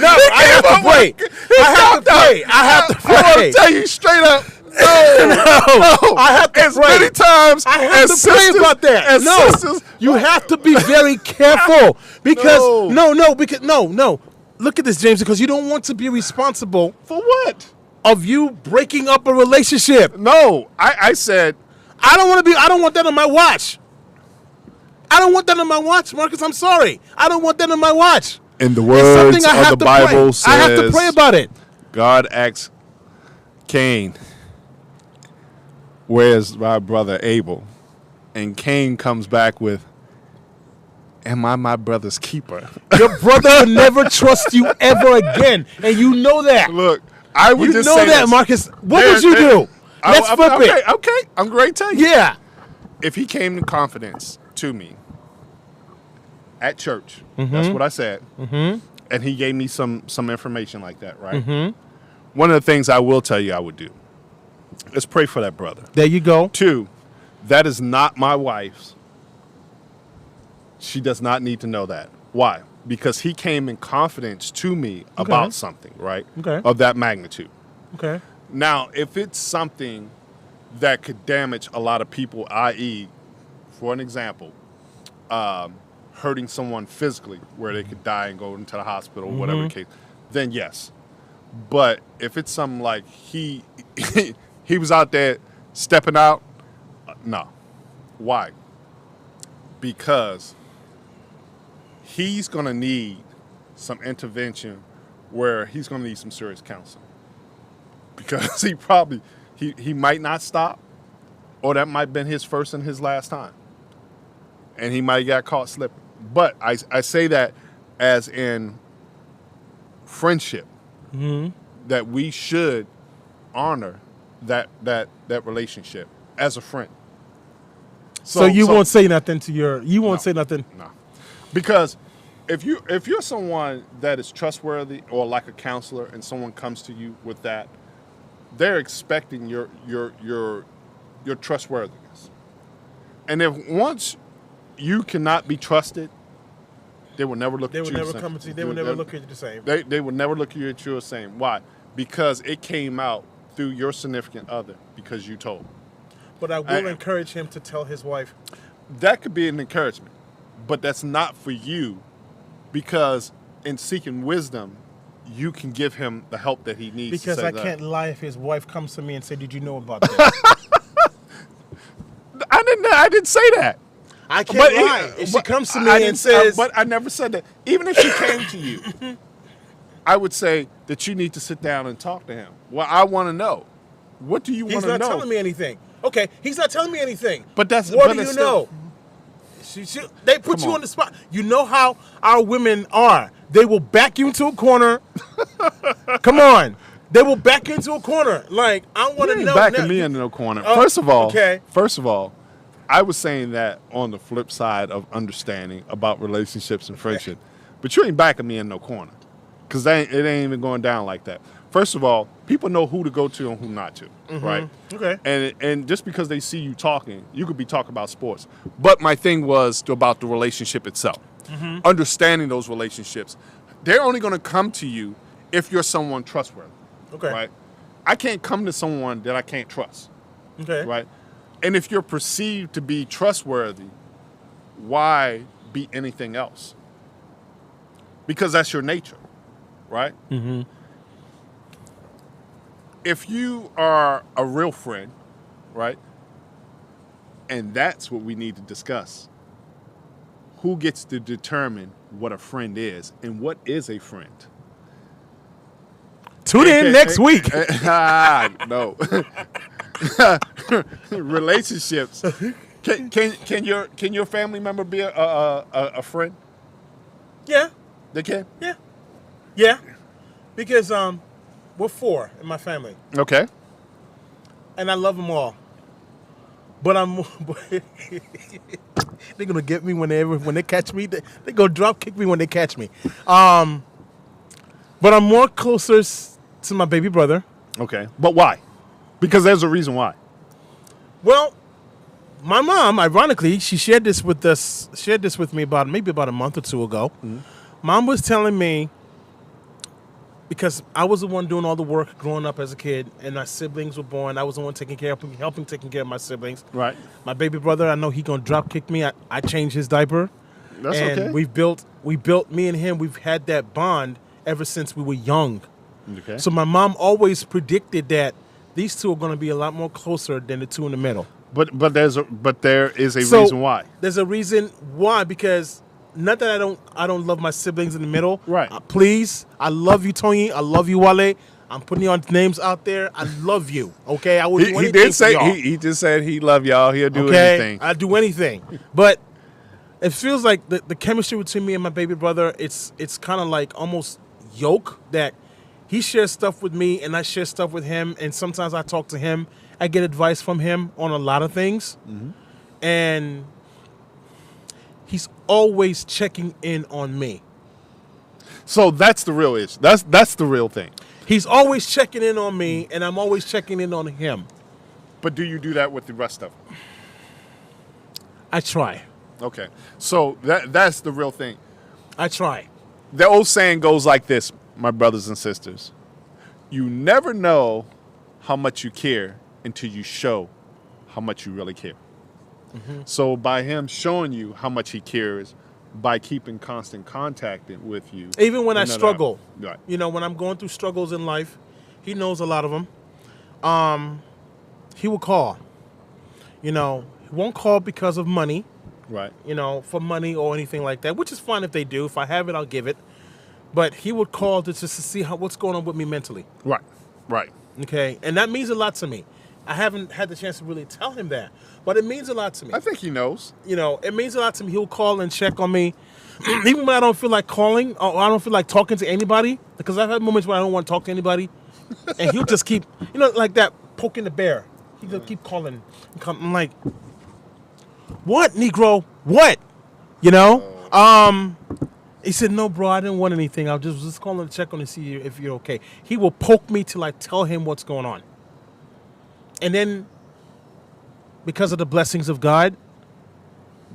I have to pray. I have to I want pray. to tell you straight up. No, I have to as pray. many times I have as to sisters, pray about that. as No, sisters, you have to be very careful because No. no. Look at this, James, because you don't want to be responsible for what? of you breaking up a relationship. No, I said I don't want that on my watch. I don't want that on my watch, Marcus. I'm sorry. I don't want that on my watch. in the It's words something I of have the to Bible pray. says, I have to pray about it. God asked Cain, "Where's my brother Abel?" And Cain comes back with, "Am I my brother's keeper?" Your brother will never trust you ever again, and you know that. Look, I would You just know say that, this. Marcus. What There- would you there- do? Let's flip it. Okay, I'm great to tell you. Yeah. If he came in confidence to me at church, that's what I said, and he gave me some information like that, right? One of the things I will tell you I would do is pray for that brother. There you go. 2, that is not my wife's. She does not need to know that. Why? Because he came in confidence to me about something, right? Okay. Of that magnitude. Okay. Now, if it's something that could damage a lot of people, i.e., for an example, hurting someone physically where they could die and go into the hospital, whatever the case, then yes. But if it's something like he was out there stepping out, no. Why? Because he's going to need some intervention where he's going to need some serious counseling. Because he might not stop, or that might have been his first and his last time. And he might have got caught slipping. But I say that as in friendship, that we should honor that relationship as a friend. So you won't say nothing to you won't say nothing. No. Because if you're someone that is trustworthy or like a counselor and someone comes to you with that, they're expecting your trustworthiness. And if once you cannot be trusted, they will never look at you the same. They will never come to you. They will never look at you the same. They will never look at you the same. Why? Because it came out through your significant other because you told them. But I will encourage him to tell his wife. That could be an encouragement, but that's not for you, because in seeking wisdom, you can give him the help that he needs. Because to say I that. can't lie if his wife comes to me and say, "Did you know about that?" I didn't say that. I can't lie. If she comes to me and says, but I never said that. Even if she came to you, I would say that you need to sit down and talk to him. Well, I want to know. What do you want he's to know? not telling me anything. Okay, he's not telling me anything. But that's what but do it's you still- know? They put Come you on. on the spot. You know how our women are. They will back you into a corner. Come on. They will back you into a corner. Like, I want You to ain't know. backing me into no corner. Oh, First of all, okay. I was saying that on the flip side of understanding about relationships and friendship. But you ain't backing me in no corner, because it ain't even going down like that. First of all, people know who to go to and who not to, right? Okay. And just because they see you talking, you could be talking about sports. But my thing was about the relationship itself. Understanding those relationships. They're only going to come to you if you're someone trustworthy. Okay. Right? I can't come to someone that I can't trust. Okay. Right? And if you're perceived to be trustworthy, why be anything else? Because that's your nature, right? If you are a real friend, right? And that's what we need to discuss. Who gets to determine what a friend is and what is a friend? Tune in next week. No. Relationships Can your family member be a friend? Yeah, They can. yeah. Because we're 4 in my family, Okay. and I love them all. But they're gonna get me when they catch me. They go drop kick me when they catch me. But I'm more closer to my baby brother. Okay. But why? Because there's a reason why. Well, my mom, ironically, she shared this with me about a month or 2 ago. Mm-hmm. Mom was telling me, because I was the one doing all the work growing up as a kid, and my siblings were born. I was the one taking care of my siblings. Right. My baby brother, I know he gonna drop kick me. I changed his diaper. That's and okay. we built me and him. We've had that bond ever since we were young. Okay. So my mom always predicted that these two are going to be a lot more closer than the two in the middle. But there is a reason why. There's a reason why, because not that I don't love my siblings in the middle. Right. Please, I love you, Tony. I love you, Wale. I'm putting your names out there. I love you. Okay, I will do anything. He did say for y'all. he just said he love y'all. He'll do Okay, anything. I'll do anything. But it feels like the chemistry between me and my baby brother, it's kind of like almost yoke, that he shares stuff with me and I share stuff with him, and sometimes I talk to him. I get advice from him on a lot of things. Mm-hmm. And he's always checking in on me. So that's the real issue. That's the real thing. He's always checking in on me, and I'm always checking in on him. But do you do that with the rest of them? I try. Okay. So that's the real thing. I try. The old saying goes like this, my brothers and sisters. You never know how much you care until you show how much you really care. Mm-hmm. So by him showing you how much he cares, by keeping constant contact with you. Even when I struggle, right. You know, when I'm going through struggles in life, he knows a lot of them. He will call. You know, he won't call because of money. Right. You know, for money or anything like that, which is fine if they do. If I have it, I'll give it. But he would call just to see what's going on with me mentally. Right. Right. Okay. And that means a lot to me. I haven't had the chance to really tell him that, but it means a lot to me. I think he knows. You know, it means a lot to me. He'll call and check on me, even when I don't feel like calling or I don't feel like talking to anybody, because I've had moments where I don't want to talk to anybody, and he'll just keep, you know, like that, poking the bear. He'll keep calling. I'm like, what, Negro? What? You know? He said, no, bro, I didn't want anything. I was just calling to check on to see if you're okay. He will poke me till I tell him what's going on. And then, because of the blessings of God,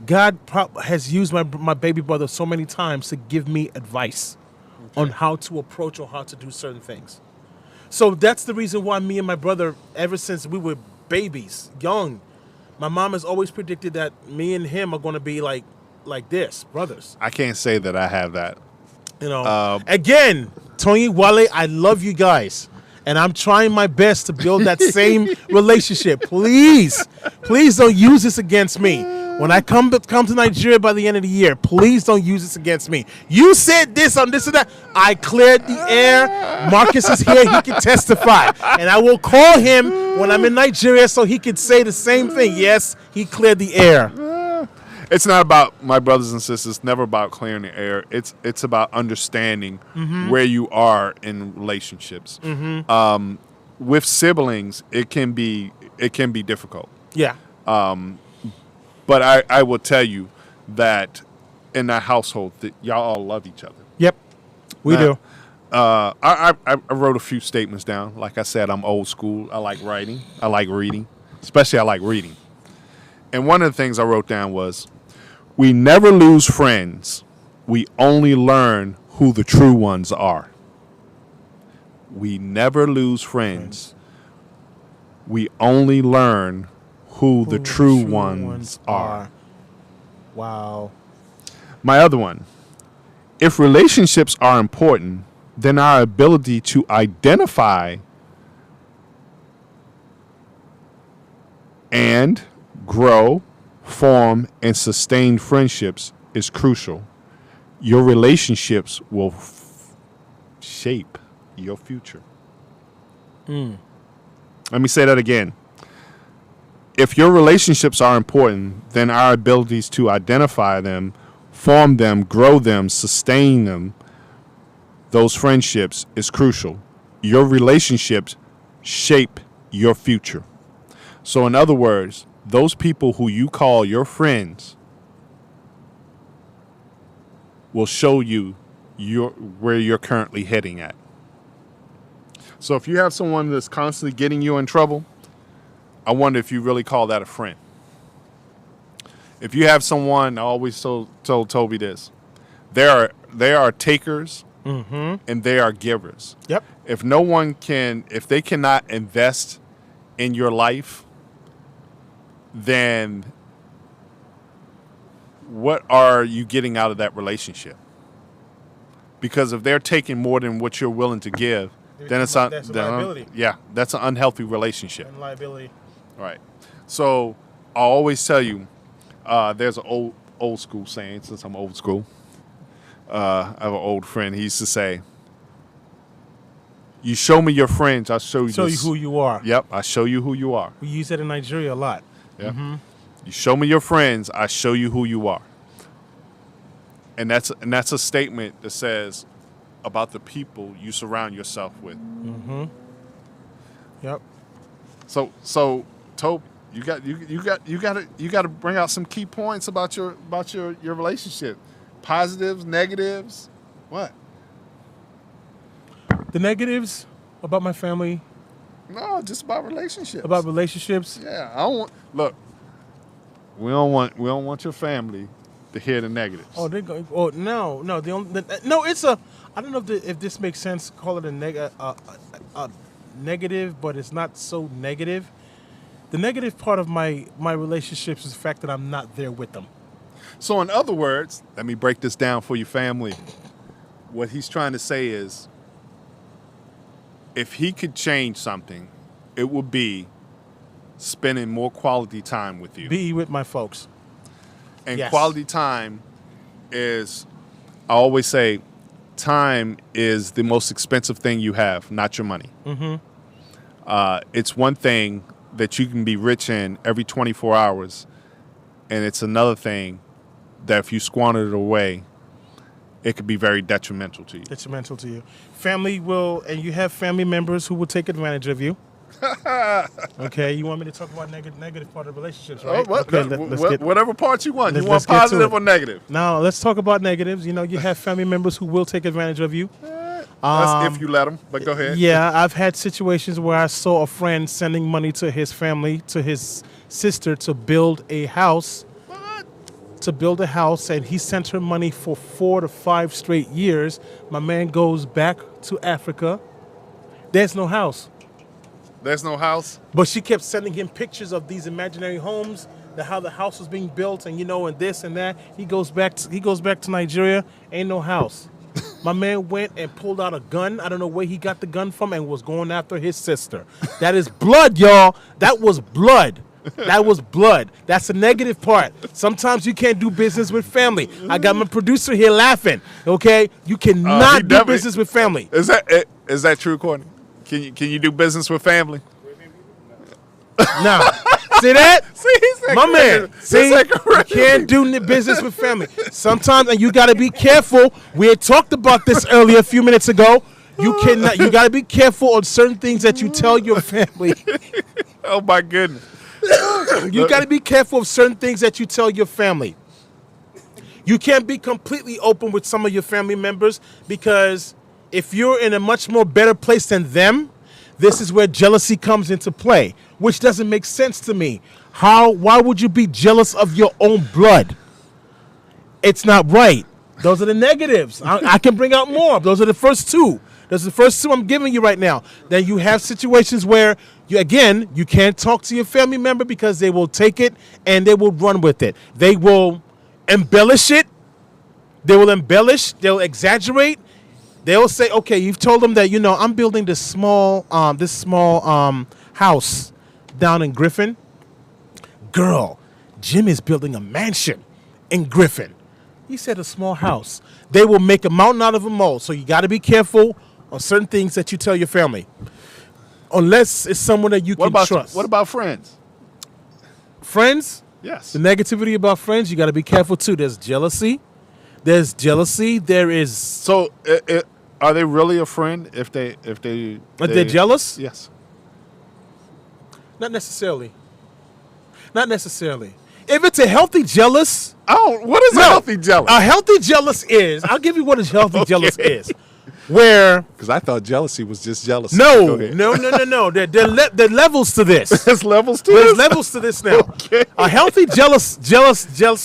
God has used my baby brother so many times to give me advice on how to approach or how to do certain things. So that's the reason why me and my brother, ever since we were babies, young, my mom has always predicted that me and him are going to be like this, brothers. I can't say that I have that. You know, again, Tony, Wale, I love you guys. And I'm trying my best to build that same relationship. Please don't use this against me. When I come to Nigeria by the end of the year, please don't use this against me. You said this on this and that. I cleared the air. Marcus is here. He can testify. And I will call him when I'm in Nigeria so he can say the same thing. Yes, he cleared the air. It's not about, my brothers and sisters, never about clearing the air. It's about understanding where you are in relationships. Mm-hmm. With siblings, it can be difficult. Yeah. But I will tell you that in that household, that y'all all love each other. Yep, we do. I wrote a few statements down. Like I said, I'm old school. I like writing. I like reading. Especially I like reading. And one of the things I wrote down was, we never lose friends. We only learn who the true ones are. We never lose friends. We only learn who the true ones are. Wow. My other one. If relationships are important, then our ability to identify and grow, form, and sustain friendships is crucial. Your relationships will shape your future. Let me say that again. if your relationships are important, then our abilities to identify them, form them, grow them, sustain them, those friendships is crucial. Your relationships shape your future. So in other words, those people who you call your friends will show you where you're currently heading at. So if you have someone that's constantly getting you in trouble, I wonder if you really call that a friend. If you have someone, I always told Toby this, they are takers and they are givers. Yep. If they cannot invest in your life, then what are you getting out of that relationship? Because if they're taking more than what you're willing to give, then it's that's a liability. That's an unhealthy relationship. And liability. Right. So I always tell you, there's an old school saying, since I'm old school. I have an old friend. He used to say, "You show me your friends, I'll show you who you are." Yep, I show you who you are. We use that in Nigeria a lot. Yeah. You show me your friends, I show you who you are. And that's a statement that says about the people you surround yourself with. Yep. So Toby, you got to bring out some key points about your relationship. Positives, negatives, what? The negatives about my family. No, just about relationships. About relationships. Yeah, I don't want. Look, we don't want your family to hear the negatives. Oh, they go. Oh, no. No, it's a. I don't know if this makes sense. Call it a negative, but it's not so negative. The negative part of my relationships is the fact that I'm not there with them. So, in other words, let me break this down for your family. What he's trying to say is, if he could change something, it would be spending more quality time with you. Be with my folks. And yes. Quality time is, I always say, time is the most expensive thing you have, not your money. It's one thing that you can be rich in every 24 hours, and it's another thing that if you squander it away, it could be very detrimental to you. Detrimental to you. Family will, and you have family members who will take advantage of you. Okay, you want me to talk about negative part of relationships, right? Whatever part you want. You want positive or negative? Now, let's talk about negatives. You know, you have family members who will take advantage of you. That's if you let them, but go ahead. Yeah, I've had situations where I saw a friend sending money to his family, to his sister, to build a house. And he sent her money for 4 to 5 straight years. My man goes back to Africa. There's no house. There's no house? But she kept sending him pictures of these imaginary homes, how the house was being built, and and this and that. He goes back to Nigeria, ain't no house. My man went and pulled out a gun. I don't know where he got the gun from, and was going after his sister. That is blood, y'all. That was blood. That was blood. That's the negative part. Sometimes you can't do business with family. I got my producer here laughing. Okay, you cannot do business with family. Is that true, Courtney? Can you do business with family? No. See that? See, my man. See, you can't do business with family. Sometimes, and you got to be careful. We had talked about this earlier a few minutes ago. You got to be careful on certain things that you tell your family. Oh my goodness. You got to be careful of certain things that you tell your family. You can't be completely open with some of your family members, because if you're in a much more better place than them, this is where jealousy comes into play, which doesn't make sense to me. Why would you be jealous of your own blood? It's not right. Those are the negatives. I can bring out more. Those are the first two. Those are the first two I'm giving you right now. Then you have situations where you can't talk to your family member because they will take it and they will run with it. They will embellish it. They will embellish. They'll exaggerate. They'll say, okay, you've told them that, I'm building this small house down in Griffin. Girl, Jim is building a mansion in Griffin. He said a small house. They will make a mountain out of a mole. So you got to be careful on certain things that you tell your family. Unless it's someone that you can trust. What about friends? Friends. Yes. The negativity about friends, you got to be careful too. There's jealousy. There is. So, are they really a friend if they're jealous? Yes. Not necessarily. Not necessarily. If it's a healthy jealous. Oh, what is a healthy jealous? A healthy jealous is. I'll give you what a healthy jealous is. Where? Because I thought jealousy was just jealousy. No. There are levels to this. There's levels to There's this. levels to this now. Okay. A healthy jealousness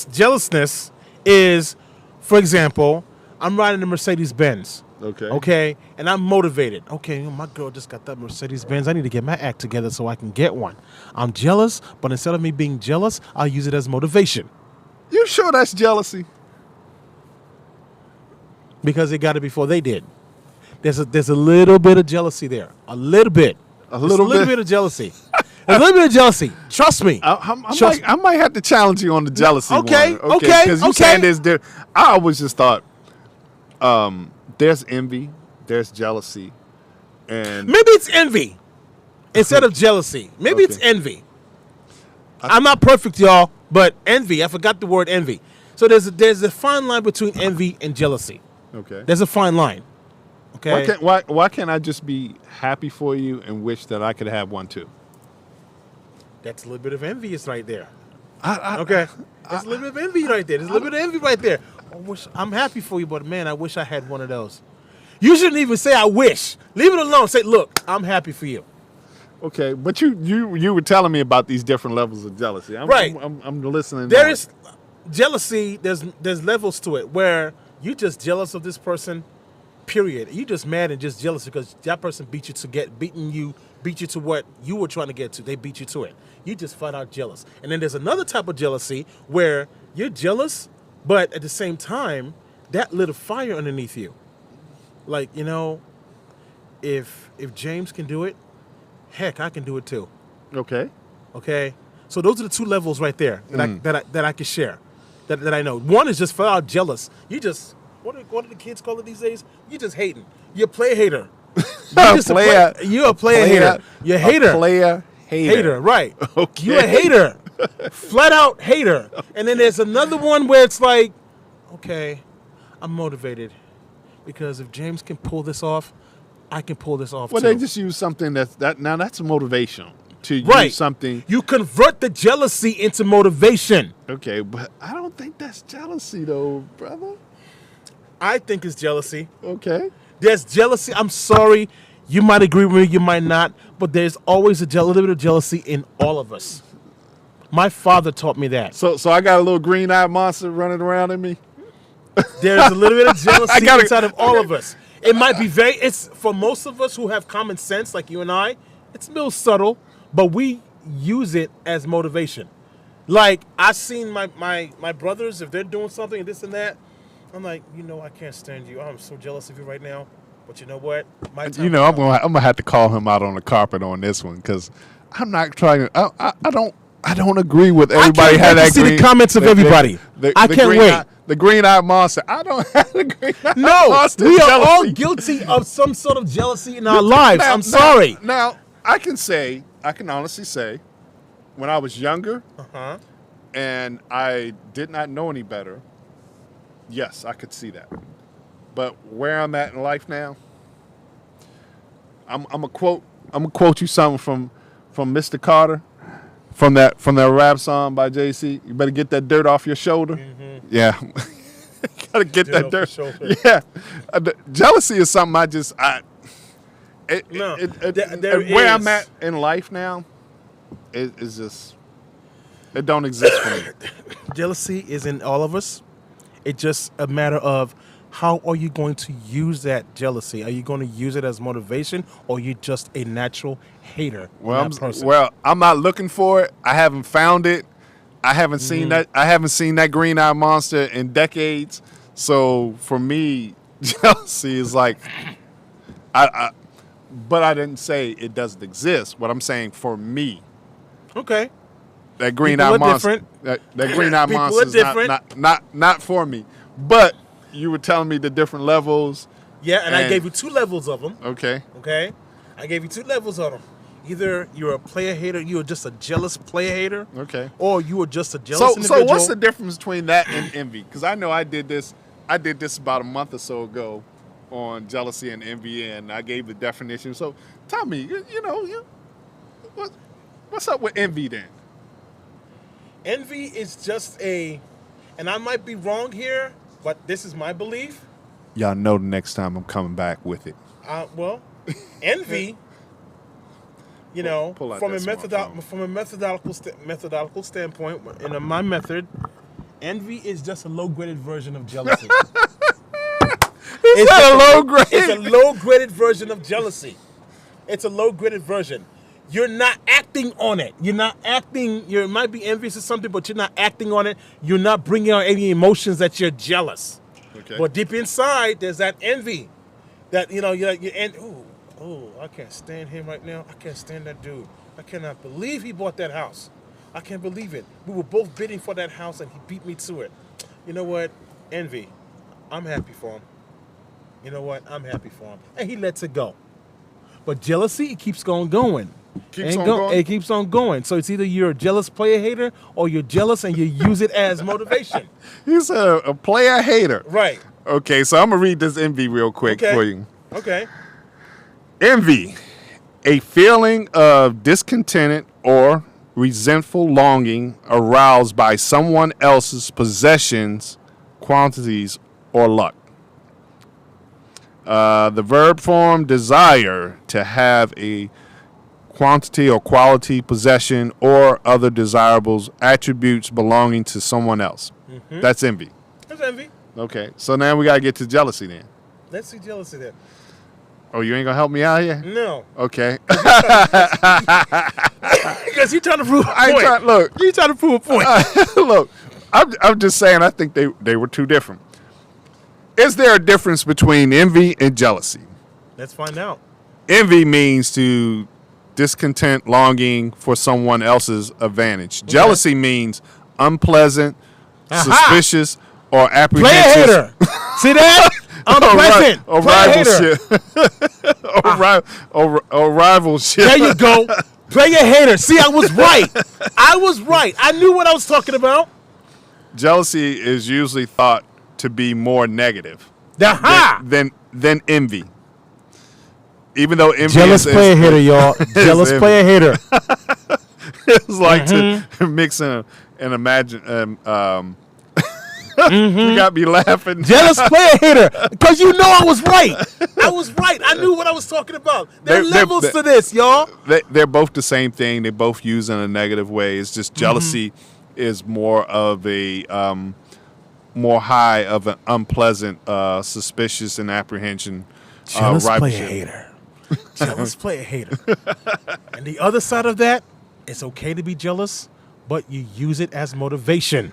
is, for example, I'm riding a Mercedes Benz. Okay. And I'm motivated. Okay, my girl just got that Mercedes Benz. I need to get my act together so I can get one. I'm jealous, but instead of me being jealous, I'll use it as motivation. You sure that's jealousy? Because they got it before they did. There's a little bit of jealousy there. A little bit of jealousy. A little bit of jealousy. Trust me. I might have to challenge you on the jealousy okay, one. Okay. Because you saying there's I always just thought there's envy, there's jealousy, and maybe it's envy instead of jealousy. Maybe it's envy. I'm not perfect, y'all, but envy. I forgot the word envy. So there's a fine line between envy and jealousy. Okay. There's a fine line. Okay. Why can't I just be happy for you and wish that I could have one too? That's a little bit of envy is right there. That's a little bit of envy right there. There's a little bit of envy right there. I'm happy for you, but man, I wish I had one of those. You shouldn't even say I wish. Leave it alone. Say, look, I'm happy for you. Okay, but you were telling me about these different levels of jealousy. I'm listening. There is jealousy. There's levels to it where you're just jealous of this person. Period. You just mad and just jealous because that person beat you to what you were trying to get to. They beat you to it. You just flat out jealous. And then there's another type of jealousy where you're jealous, but at the same time, that lit a fire underneath you. Like, if James can do it, heck, I can do it too. Okay. So those are the two levels right there that I can share, that I know. One is just flat out jealous. You just what do the kids call it these days? You just hating. You're a play hater. You're a player hater. You're a hater. Player hater, right? Okay. You're a hater, flat out hater. And then there's another one where it's like, okay, I'm motivated because if James can pull this off, I can pull this off too. They just use something that's motivation to use something. You convert the jealousy into motivation. Okay, but I don't think that's jealousy though, brother. I think it's jealousy. Okay. There's jealousy. I'm sorry. You might agree with me, you might not, but there's always a little bit of jealousy in all of us. My father taught me that. So I got a little green-eyed monster running around in me? There's a little bit of jealousy inside of all of us. It might be it's for most of us who have common sense, like you and I, it's a little subtle, but we use it as motivation. Like, I've seen my brothers, if they're doing something and this and that, I'm like, I can't stand you. I'm so jealous of you right now. But you know what? I'm gonna have to call him out on the carpet on this one because I'm not trying to. I don't agree with everybody. I can't wait to see the comments of everybody. I can't wait. The green-eyed monster. I don't have the green-eyed monster. No, we are all guilty of some sort of jealousy in our lives. I'm sorry. Now, I can honestly say, when I was younger, and I did not know any better, yes, I could see that. But where I'm at in life now, I'm gonna quote you something from Mr. Carter, from that rap song by JC. You better get that dirt off your shoulder. Mm-hmm. Yeah, you gotta get that dirt. Yeah, jealousy is something where I'm at in life now, is just it don't exist for me. Jealousy is in all of us. It's just a matter of how are you going to use that jealousy? Are you going to use it as motivation, or are you just a natural hater? Well, I'm not looking for it. I haven't found it. I haven't seen that. I haven't seen that green-eyed monster in decades. So for me, jealousy is like, but I didn't say it doesn't exist. What I'm saying for me, okay, that green-eyed monster, that green-eyed monster is not for me. But you were telling me the different levels. Yeah, and I gave you 2 levels of them. Okay. I gave you 2 levels of them. Either you're a player hater, you're just a jealous player hater. Okay. Or you are just a jealous So individual. what's the difference between that and envy? Because I know I did this about a month or so ago on jealousy and envy, and I gave the definition. So tell me, what's up with envy then? Envy is just and I might be wrong here, but this is my belief. Y'all know the next time I'm coming back with it. Well, envy, Pull out from that a methodological standpoint, in my method, envy is just a low-graded version of jealousy. It's a low-graded version of jealousy. It's a low-graded version. You're not acting on it. You're not acting. You might be envious of something, but you're not acting on it. You're not bringing out any emotions that you're jealous. Okay. But deep inside, there's that envy. That you're like, I can't stand him right now. I can't stand that dude. I cannot believe he bought that house. I can't believe it. We were both bidding for that house, and he beat me to it. You know what? Envy. I'm happy for him. You know what? I'm happy for him. And he lets it go. But jealousy, it keeps on going. It keeps on going. So it's either you're a jealous player hater or you're jealous and you use it as motivation. He's a player hater. Right. Okay, so I'm going to read this envy real quick for you. Okay. Envy, a feeling of discontented or resentful longing aroused by someone else's possessions, quantities, or luck. The verb form desire, to have a quantity or quality, possession, or other desirables, attributes belonging to someone else. Mm-hmm. That's envy. That's envy. Okay, so now we got to get to jealousy then. Let's see jealousy then. Oh, you ain't going to help me out here? No. Okay. Because you're trying to prove a point. You're trying to prove a point. Look, I'm just saying I think they were two different. Is there a difference between envy and jealousy? Let's find out. Envy means to discontent, longing for someone else's advantage. Okay. Jealousy means unpleasant, suspicious, or apprehensive. Player hater. See that? Unpleasant. Or rivalship. Or rivalship. There you go. Player hater. See, I was right. I knew what I was talking about. Jealousy is usually thought to be more negative than envy. Even though envy jealous player hater, y'all. Jealous player hater. It's like to mix in and imagine. You got me laughing. Jealous player hater, because you know I was right. I knew what I was talking about. There are levels to this, y'all. They're both the same thing. They both use in a negative way. It's just jealousy is more of a more high of an unpleasant, suspicious, and apprehension. Jealous player hater. Jealous player hater. And the other side of that, it's okay to be jealous, but you use it as motivation.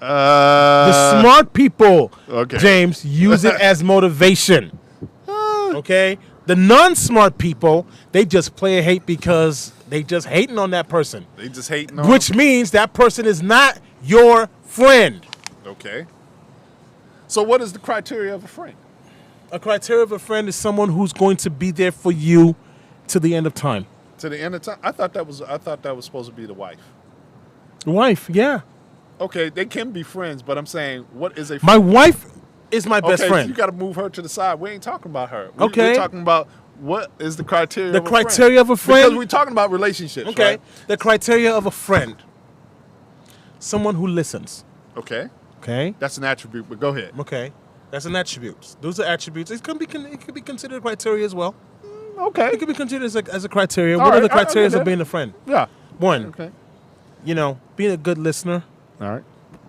The smart people, James, use it as motivation. Okay? The non-smart people, they just play a hate because they just hating on that person. They just hating on which means that person is not your friend. Okay. So what is the criteria of a friend? A criteria of a friend is someone who's going to be there for you to the end of time. To the end of time? I thought that was supposed to be the wife. The wife, yeah. Okay, they can be friends, but I'm saying, what is a friend? My wife is my best friend. So you got to move her to the side. We ain't talking about her. We're talking about what is the criteria of a friend. The criteria of a friend? Because we're talking about relationships, right? The criteria of a friend. Someone who listens. Okay. Okay. That's an attribute, but go ahead. Okay. That's an attribute. Those are attributes. It could be considered a criteria as well. Okay. It could be considered as a criteria. What are the criteria of being a friend? Yeah. One. Okay. Being a good listener. All right.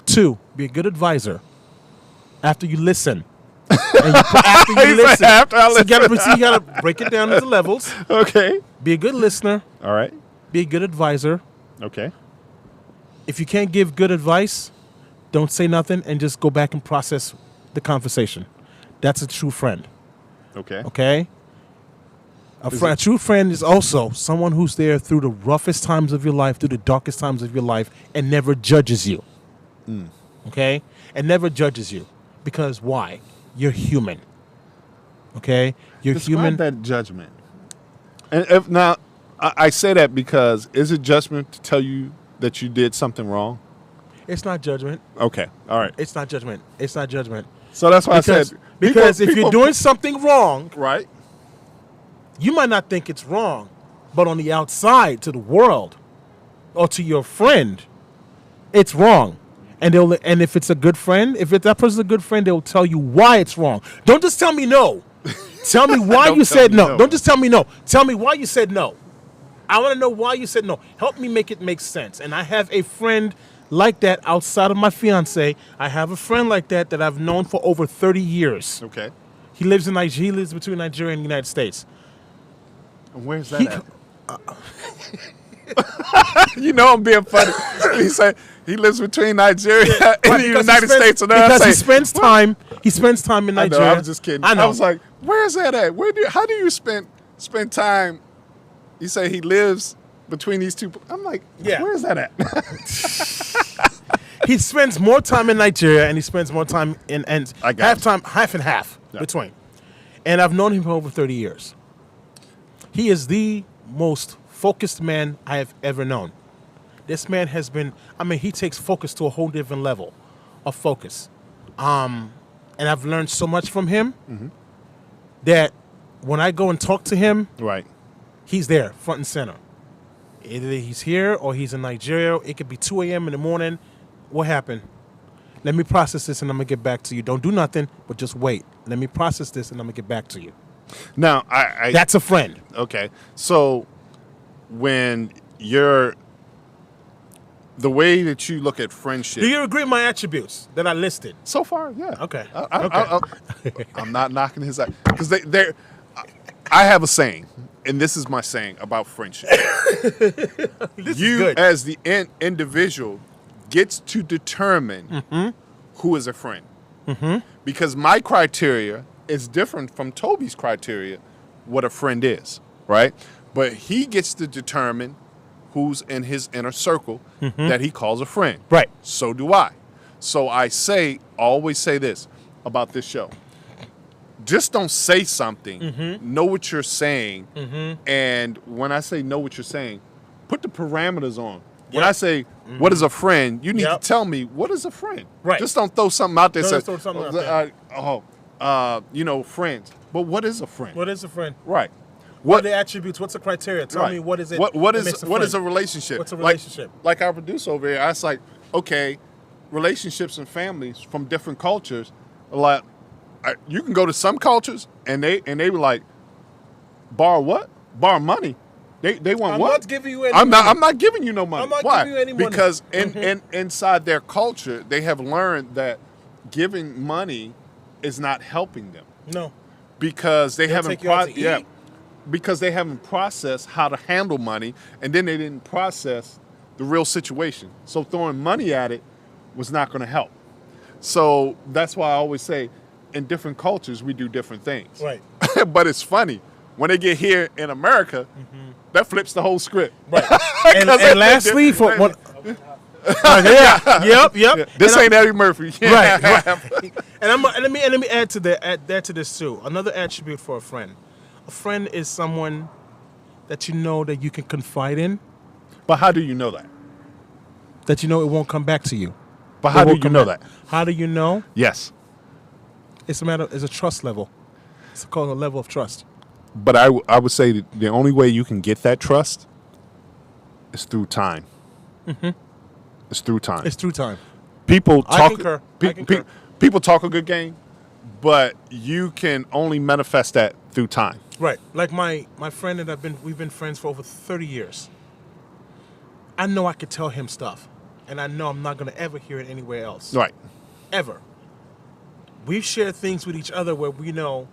2, be a good advisor. After you listen. After you listen. You got to break it down into levels. Okay. Be a good listener. All right. Be a good advisor. Okay. If you can't give good advice, don't say nothing and just go back and process the conversation. That's a true friend. Okay. Okay? A true friend is also someone who's there through the roughest times of your life, through the darkest times of your life, and never judges you. Okay? And never judges you. Because why? You're human. Okay? You're Describe human. That judgment. And if now, I say that because is it judgment to tell you that you did something wrong? It's not judgment. Okay, all right. It's not judgment. It's not judgment. So that's why I said because if you're doing something wrong, right, you might not think it's wrong, but on the outside to the world or to your friend, it's wrong. And if it's a good friend, if that person's a good friend, they'll tell you why it's wrong. Don't just tell me no. Tell me why you said no. Don't just tell me no. Tell me why you said no. I want to know why you said no. Help me make it make sense. And I have a friend like that outside of my fiance. I have a friend like that I've known for over 30 years. Okay. He lives between Nigeria and the United States. And where's that at? You know I'm being funny. He said he lives between Nigeria and the United States. And because he spends time in Nigeria. I was just kidding. I was like, where's that at? How do you spend time? You say he lives between these two. I'm like, where's that at? He spends more time in Nigeria and he spends more time in half and half between. And I've known him for over 30 years. He is the most focused man I have ever known. This man has been, he takes focus to a whole different level of focus. And I've learned so much from him that when I go and talk to him, right, he's there, front and center. Either he's here or he's in Nigeria. It could be 2 a.m. in the morning. What happened? Let me process this and I'm going to get back to you. Don't do nothing, but just wait. Let me process this and I'm going to get back to you. Now, that's a friend. Okay. So when the way that you look at friendship. Do you agree with my attributes that I listed? So far, yeah. Okay. I'm not knocking his out. Because I have a saying, and this is my saying about friendship. You, as the individual, gets to determine who is a friend. Because my criteria is different from Toby's criteria, what a friend is, right? But he gets to determine who's in his inner circle that he calls a friend. Right. So do I. So I always say this about this show. Just don't say something. Know what you're saying. And when I say know what you're saying, put the parameters on. When I say, what is a friend, you need to tell me, what is a friend? Right. Just don't throw something out there. Friends. But what is a friend? What is a friend? Right. What are the attributes? What's the criteria? Tell me what is it? What is a relationship? What's a relationship? Like our producer over here, I was like, okay, relationships and families from different cultures. Like, you can go to some cultures and they were like, borrow what? Borrow money. They want what? I'm not giving you any money. I'm not giving you no money. I'm not Why? giving you any money. Because inside their culture, they have learned that giving money is not helping them. No. Because they haven't because they haven't processed how to handle money, and then they didn't process the real situation. So throwing money at it was not going to help. So that's why I always say, in different cultures, we do different things. Right. But it's funny. When they get here in America, that flips the whole script. Right. and lastly, for one... Yep. This ain't Eddie Murphy. Right. And let me add to this too. Another attribute for a friend. A friend is someone that you know that you can confide in. But how do you know that? That you know it won't come back to you. But how do you know that? How do you know? Yes. It's a trust level. It's called a level of trust. But I would say that the only way you can get that trust is through time. It's through time. It's through time. People talk. I concur. People talk a good game, but you can only manifest that through time. Right. Like my friend that we've been friends for over 30 years. I know I could tell him stuff, and I know I'm not going to ever hear it anywhere else. Right. Ever. We've shared things with each other where we know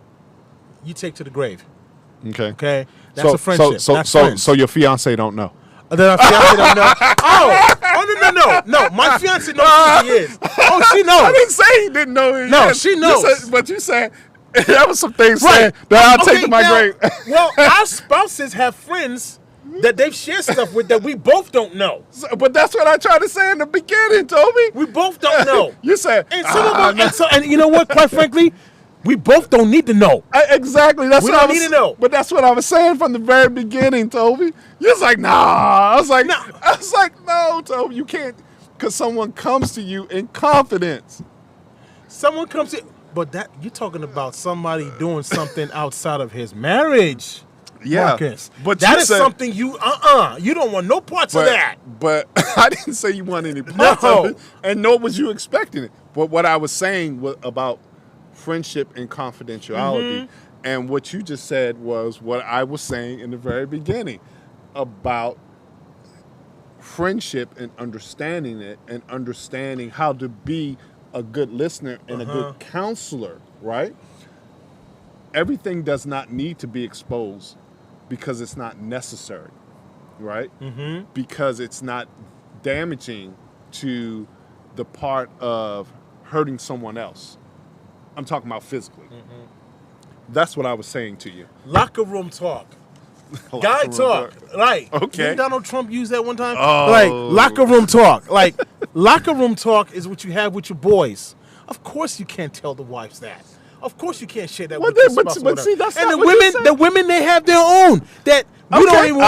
you take to the grave. Okay. That's a friendship. So your fiance don't know. That our fiance don't know. No. My fiance knows who he is. Oh, she knows. I didn't say he didn't know who he is. No, she knows. But you said that was some things said that I'll take to my grave. Well, our spouses have friends that they've shared stuff with that we both don't know. But that's what I tried to say in the beginning, Toby. We both don't know. You said, and you know what? Quite frankly, We both don't need to know. Exactly. That's We what don't I was, need to know. But that's what I was saying from the very beginning, Toby. You was like, nah. I was like, no, Toby, you can't, because someone comes to you in confidence. Someone comes in, but that you're talking about somebody doing something outside of his marriage. Yeah, Marcus. but that you is said, something you you don't want no parts of that. But I didn't say you want any parts of it, and nor was you expecting it. But what I was saying was about friendship and confidentiality, and what you just said was what I was saying in the very beginning about friendship and understanding it, and understanding how to be a good listener and a good counselor, right? Everything does not need to be exposed because it's not necessary, right? Because it's not damaging to the part of hurting someone else. I'm talking about physically. That's what I was saying to you. Locker room talk. Guy talk. Like, okay. Didn't Donald Trump use that one time? Oh. Like, locker room talk. Like, locker room talk is what you have with your boys. Of course you can't tell the wives that. Of course you can't share that with your spouse. But see, that's and not the what women, the women, they have their own. That we don't even.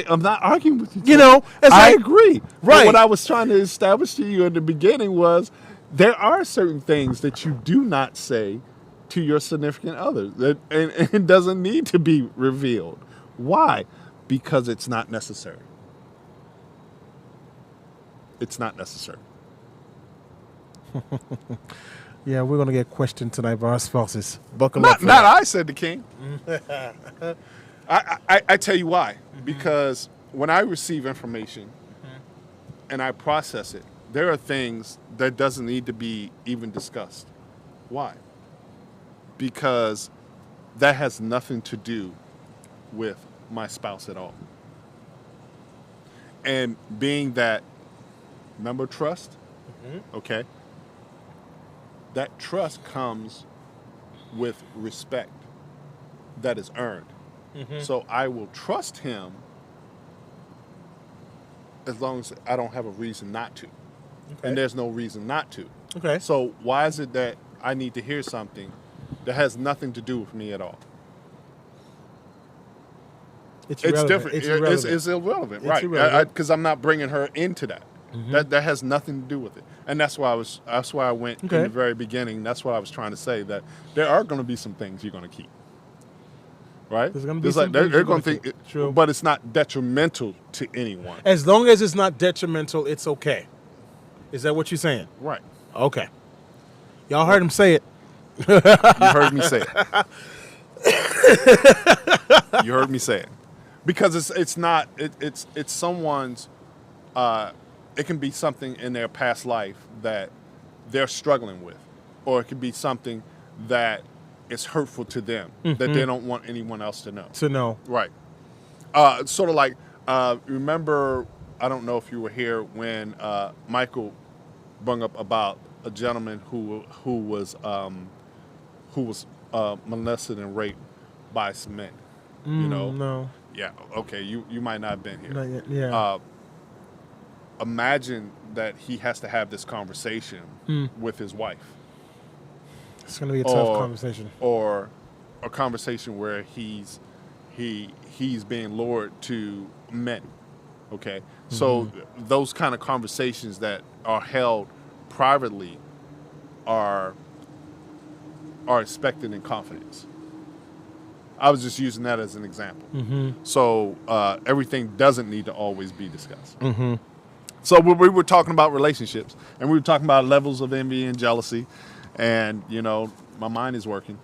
I'm not arguing with you. You know, I agree. Right. But what I was trying to establish to you in the beginning was there are certain things that you do not say to your significant other, and it doesn't need to be revealed. Why? Because it's not necessary. It's not necessary. Yeah, we're gonna get questioned tonight by our spouses. Buckle Not up. For that. I, said the king. I tell you why. Because when I receive information and I process it, there are things that doesn't need to be even discussed. Why? Because that has nothing to do with my spouse at all. And being that, remember trust? Okay. That trust comes with respect that is earned. So I will trust him as long as I don't have a reason not to. Okay. And there's no reason not to. Okay. So why is it that I need to hear something that has nothing to do with me at all? It's different. It's irrelevant. It's irrelevant, right? Because I'm not bringing her into that. That has nothing to do with it, and that's why I went in the very beginning. That's what I was trying to say, that there are going to be some things you're going to keep, right? There's going to be some things they're going to think, true, but it's not detrimental to anyone. As long as it's not detrimental, it's okay. Is that what you're saying? Right. Okay. Y'all heard him say it. You heard me say it. You heard me say it, because it's someone's. It can be something in their past life that they're struggling with, or it could be something that is hurtful to them that they don't want anyone else to know. Right. Sort of like, remember, I don't know if you were here when Michael brought up about a gentleman who was molested and raped by some men. You know? No. Yeah. Okay. You might not have been here. Not yet. Yeah. Imagine that he has to have this conversation with his wife. It's going to be a tough conversation. Or a conversation where he's being lured to men. Okay? So those kind of conversations that are held privately are expected in confidence. I was just using that as an example. So everything doesn't need to always be discussed. So we were talking about relationships, and we were talking about levels of envy and jealousy, and my mind is working,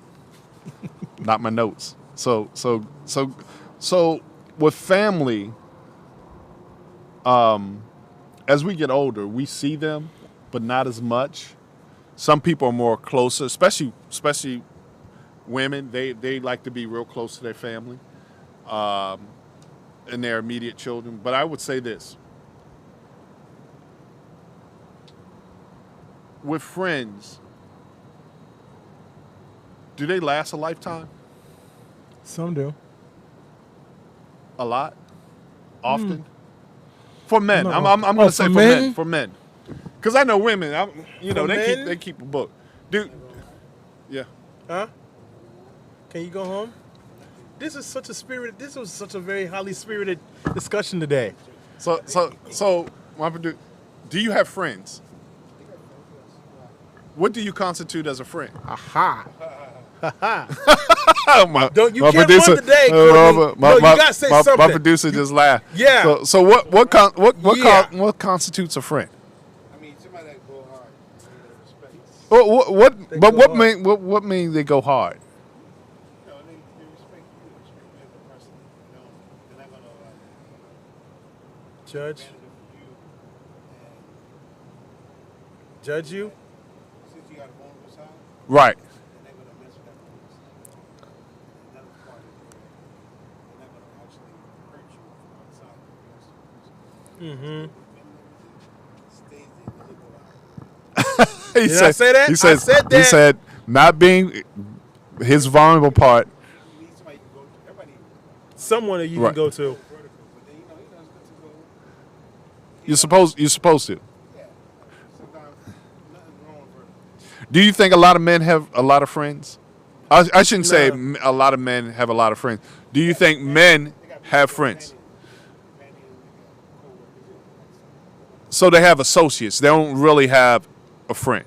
not my notes. So with family, as we get older, we see them, but not as much. Some people are more closer, especially women. They like to be real close to their family, and their immediate children. But I would say this. With friends, do they last a lifetime? Some do. A lot? Often? For men. No. I'm going to say for men? men. For men. Because I know women, For men? they keep a book. Yeah. Huh? Can you go home? This was such a very highly spirited discussion today. So, do you have friends? What do you constitute as a friend? Aha. Don't you can't run today, Courtney. No, you gotta say something. My producer just laughed. Yeah. So what constitutes a friend? I mean, somebody that go hard. What mean they go hard? You know, they respect you. They respect you as a person. You know, they're not gonna Judge. abandon you and Judge you. since you got a vulnerable side, Right. then they're gonna mess with that vulnerable side. And that's part of it. They're not gonna actually hurt you from outside. Mm-hmm. Stays there, they go out. He Did I say that? He said, I said that. He said not being his vulnerable part. You need somebody you can go to. Everybody Someone that you Right. can go to. vertical, but then it's good to go. You're supposed to. Yeah. Sometimes nothing's wrong with vertical. Do you think a lot of men have a lot of friends? I shouldn't say No. a lot of men have a lot of friends. Do you think men have friends? So they have associates. They don't really have a friend.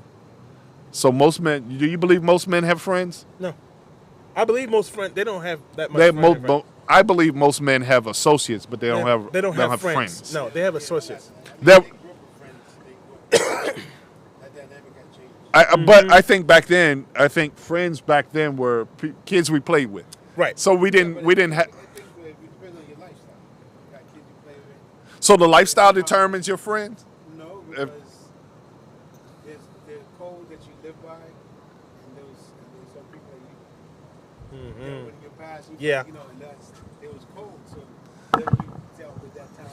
So most men, do you believe most men have friends? No. I believe most friends, they don't have that much They have friends. I believe most men have associates, but they don't have friends. No, they have associates. They're- That But I think back then, friends back then were kids we played with. Right. So we didn't have. It depends on your lifestyle. You got kids you play with. So the lifestyle determines your friends. No, because there's codes that you live by, and there's some people that you know, when you pass, you Yeah. you know, and it was cold, so then you dealt with that time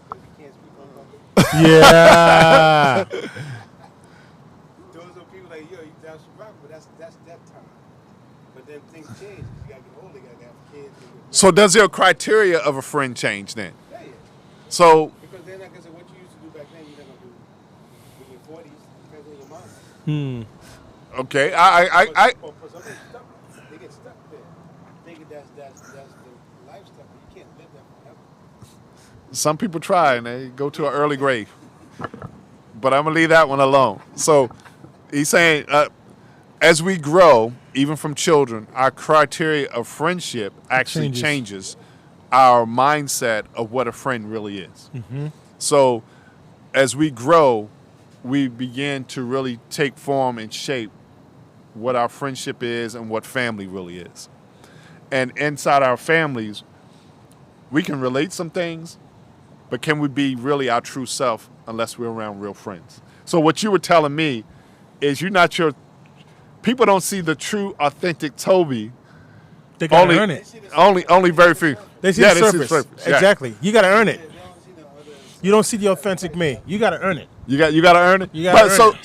because you can't speak on number. Yeah. Those are people like that's rock, but that's that time. But then things change. You gotta get older, you gotta have kids. So does your criteria of a friend change then? Yeah. So Because they're not gonna say what you used to do back then. You're not gonna do in your 40s. Depends on your mind. okay, For some people, they get stuck there, thinking that's the lifestyle. You can't live that forever. some people try and they go to an early grave, but I'm gonna leave that one alone. So he's saying, as we grow, even from children, our criteria of friendship actually changes our mindset of what a friend really is. So as we grow, we begin to really take form and shape what our friendship is and what family really is. And inside our families, we can relate some things, but can we be really our true self unless we're around real friends? So what you were telling me is people don't see the true, authentic Toby. They gotta earn it. Only very few. They see the surface. Yeah. Exactly. You gotta earn it. You don't see the authentic me. You gotta earn it. You gotta earn it. You gotta earn it.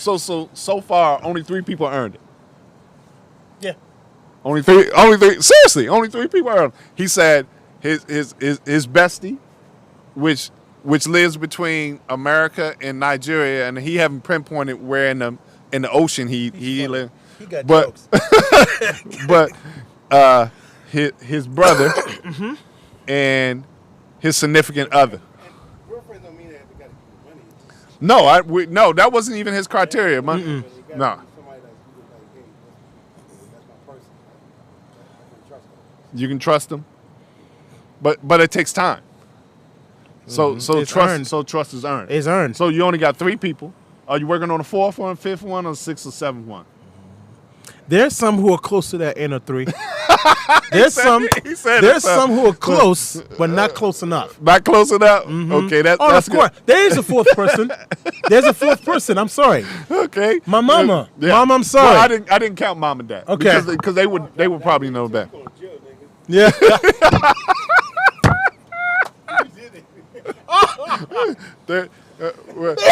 So far, only 3 people earned it. Yeah. Only three. Seriously, only 3 people earned it. He said his bestie, which lives between America and Nigeria, and he haven't pinpointed where in the ocean he lived. He got But jokes. but his brother and his significant other. Girlfriends don't mean that they gotta keep money. No, that wasn't even his criteria. But you gotta No. be somebody that's like, hey, that's my person. I can trust them. You can trust him, but it takes time. So It's trust earned. trust is earned. It's earned. So you only got 3 people. Are you working on a 4th one, 5th one, or 6th or 7th one? There's some who are close to that end of 3. There's some who are close, but not close enough. Not close enough. Okay, that's Of course. There is a 4th person. There's a 4th person. I'm sorry. good. Okay. My mama. Yeah. Mom, I'm sorry. No, I didn't count mom and dad. Okay. Because they would probably know that. Going to jail, nigga. Yeah. You did it.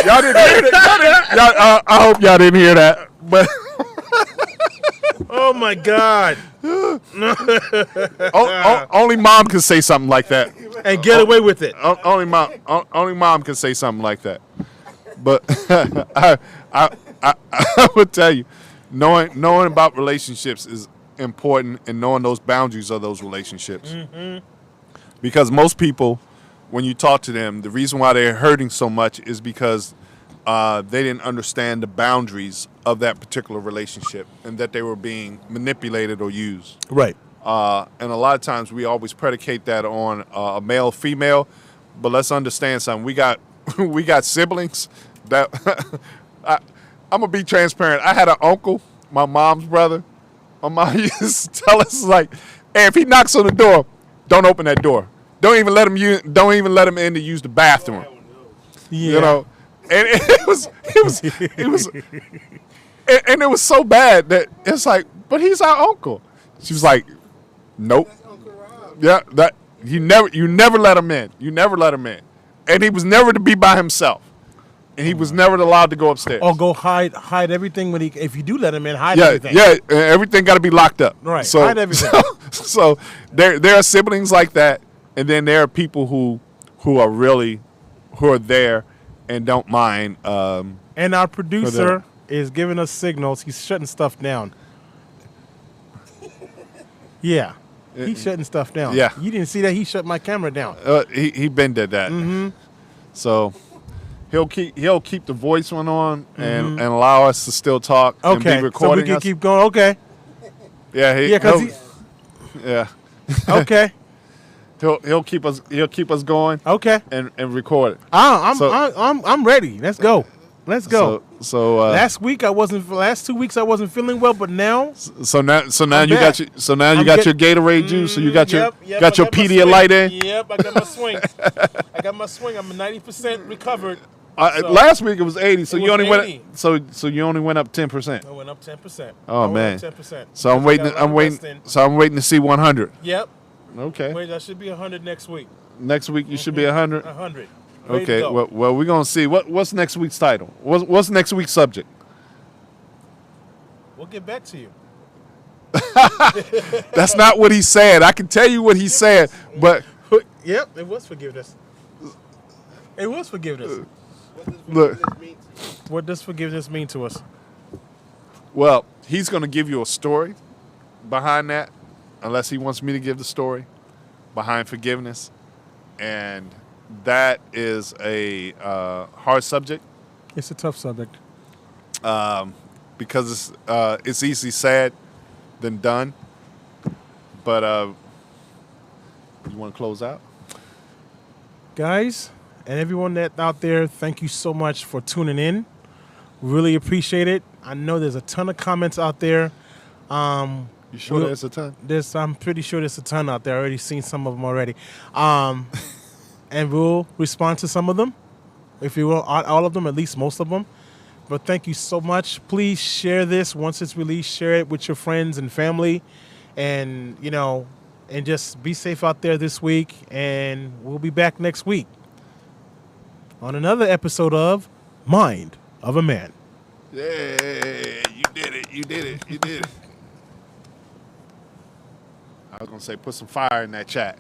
Y'all didn't hear that. I hope y'all didn't hear that. But Oh my God. only mom can say something like that. And get away with it. Only mom can say something like that. But I would tell you, knowing about relationships is important, and knowing those boundaries of those relationships. Because most people, when you talk to them, the reason why they're hurting so much is because they didn't understand the boundaries of that particular relationship, and that they were being manipulated or used. Right. And a lot of times we always predicate that on a male, female, but let's understand something. We got we got siblings that I'm gonna be transparent. I had an uncle, my mom's brother. My mom used to tell us like, "Hey, if he knocks on the door, don't open that door. Don't even let him in to use the bathroom." Yeah. You know, and it was and it was so bad that it's like, but he's our uncle. She was like, nope. Yeah, that you never let him in. You never let him in. And he was never to be by himself. And he was never allowed to go upstairs. Or go hide everything when if you do let him in, hide yeah, everything. Yeah, everything got to be locked up. Right. So, hide everything. So there are siblings like that, and then there are people who are there and don't mind. And our producer is giving us signals. He's shutting stuff down. Yeah. He's shutting stuff down. Yeah. You didn't see that? He shut my camera down. He been did that. Mm-hmm. So he'll keep the voice one on and allow us to still talk and be recording. So we can keep going. Okay. Yeah. Yeah. Okay. He'll keep us going. Okay. And record it. I'm ready. Let's go. Let's go. So last 2 weeks I wasn't feeling well, but now. So now I'm you back. got your Gatorade juice. So you got your Pedialyte in. Yep, I got my swing. I'm 90% recovered. Last week it was 80. So you only 80. went. So you only went up 10%. I went up 10%. Oh man. 10%. So I'm waiting. So I'm waiting to see 100. Yep. Okay. Wait, I should be 100 next week. Next week you should be 100. 100. Okay. Well, we're gonna see what's next week's title. What's next week's subject? We'll get back to you. That's not what he said. I can tell you what he said, but Yep, it was forgiveness. It was forgiveness. Look. What does forgiveness mean to us? Well, he's gonna give you a story behind that, unless he wants me to give the story behind forgiveness, and that is a hard subject. It's a tough subject. Because it's easily said than done. But you want to close out? Guys, and everyone that out there, thank you so much for tuning in. Really appreciate it. I know there's a ton of comments out there. You sure there's a ton? I'm pretty sure there's a ton out there. I already seen some of them already. And we'll respond to some of them. If you will, all of them, at least most of them. But thank you so much. Please share this once it's released. Share it with your friends and family. And, and just be safe out there this week. And we'll be back next week on another episode of Mind of a Man. Yeah, you did it. I was going to say put some fire in that chat.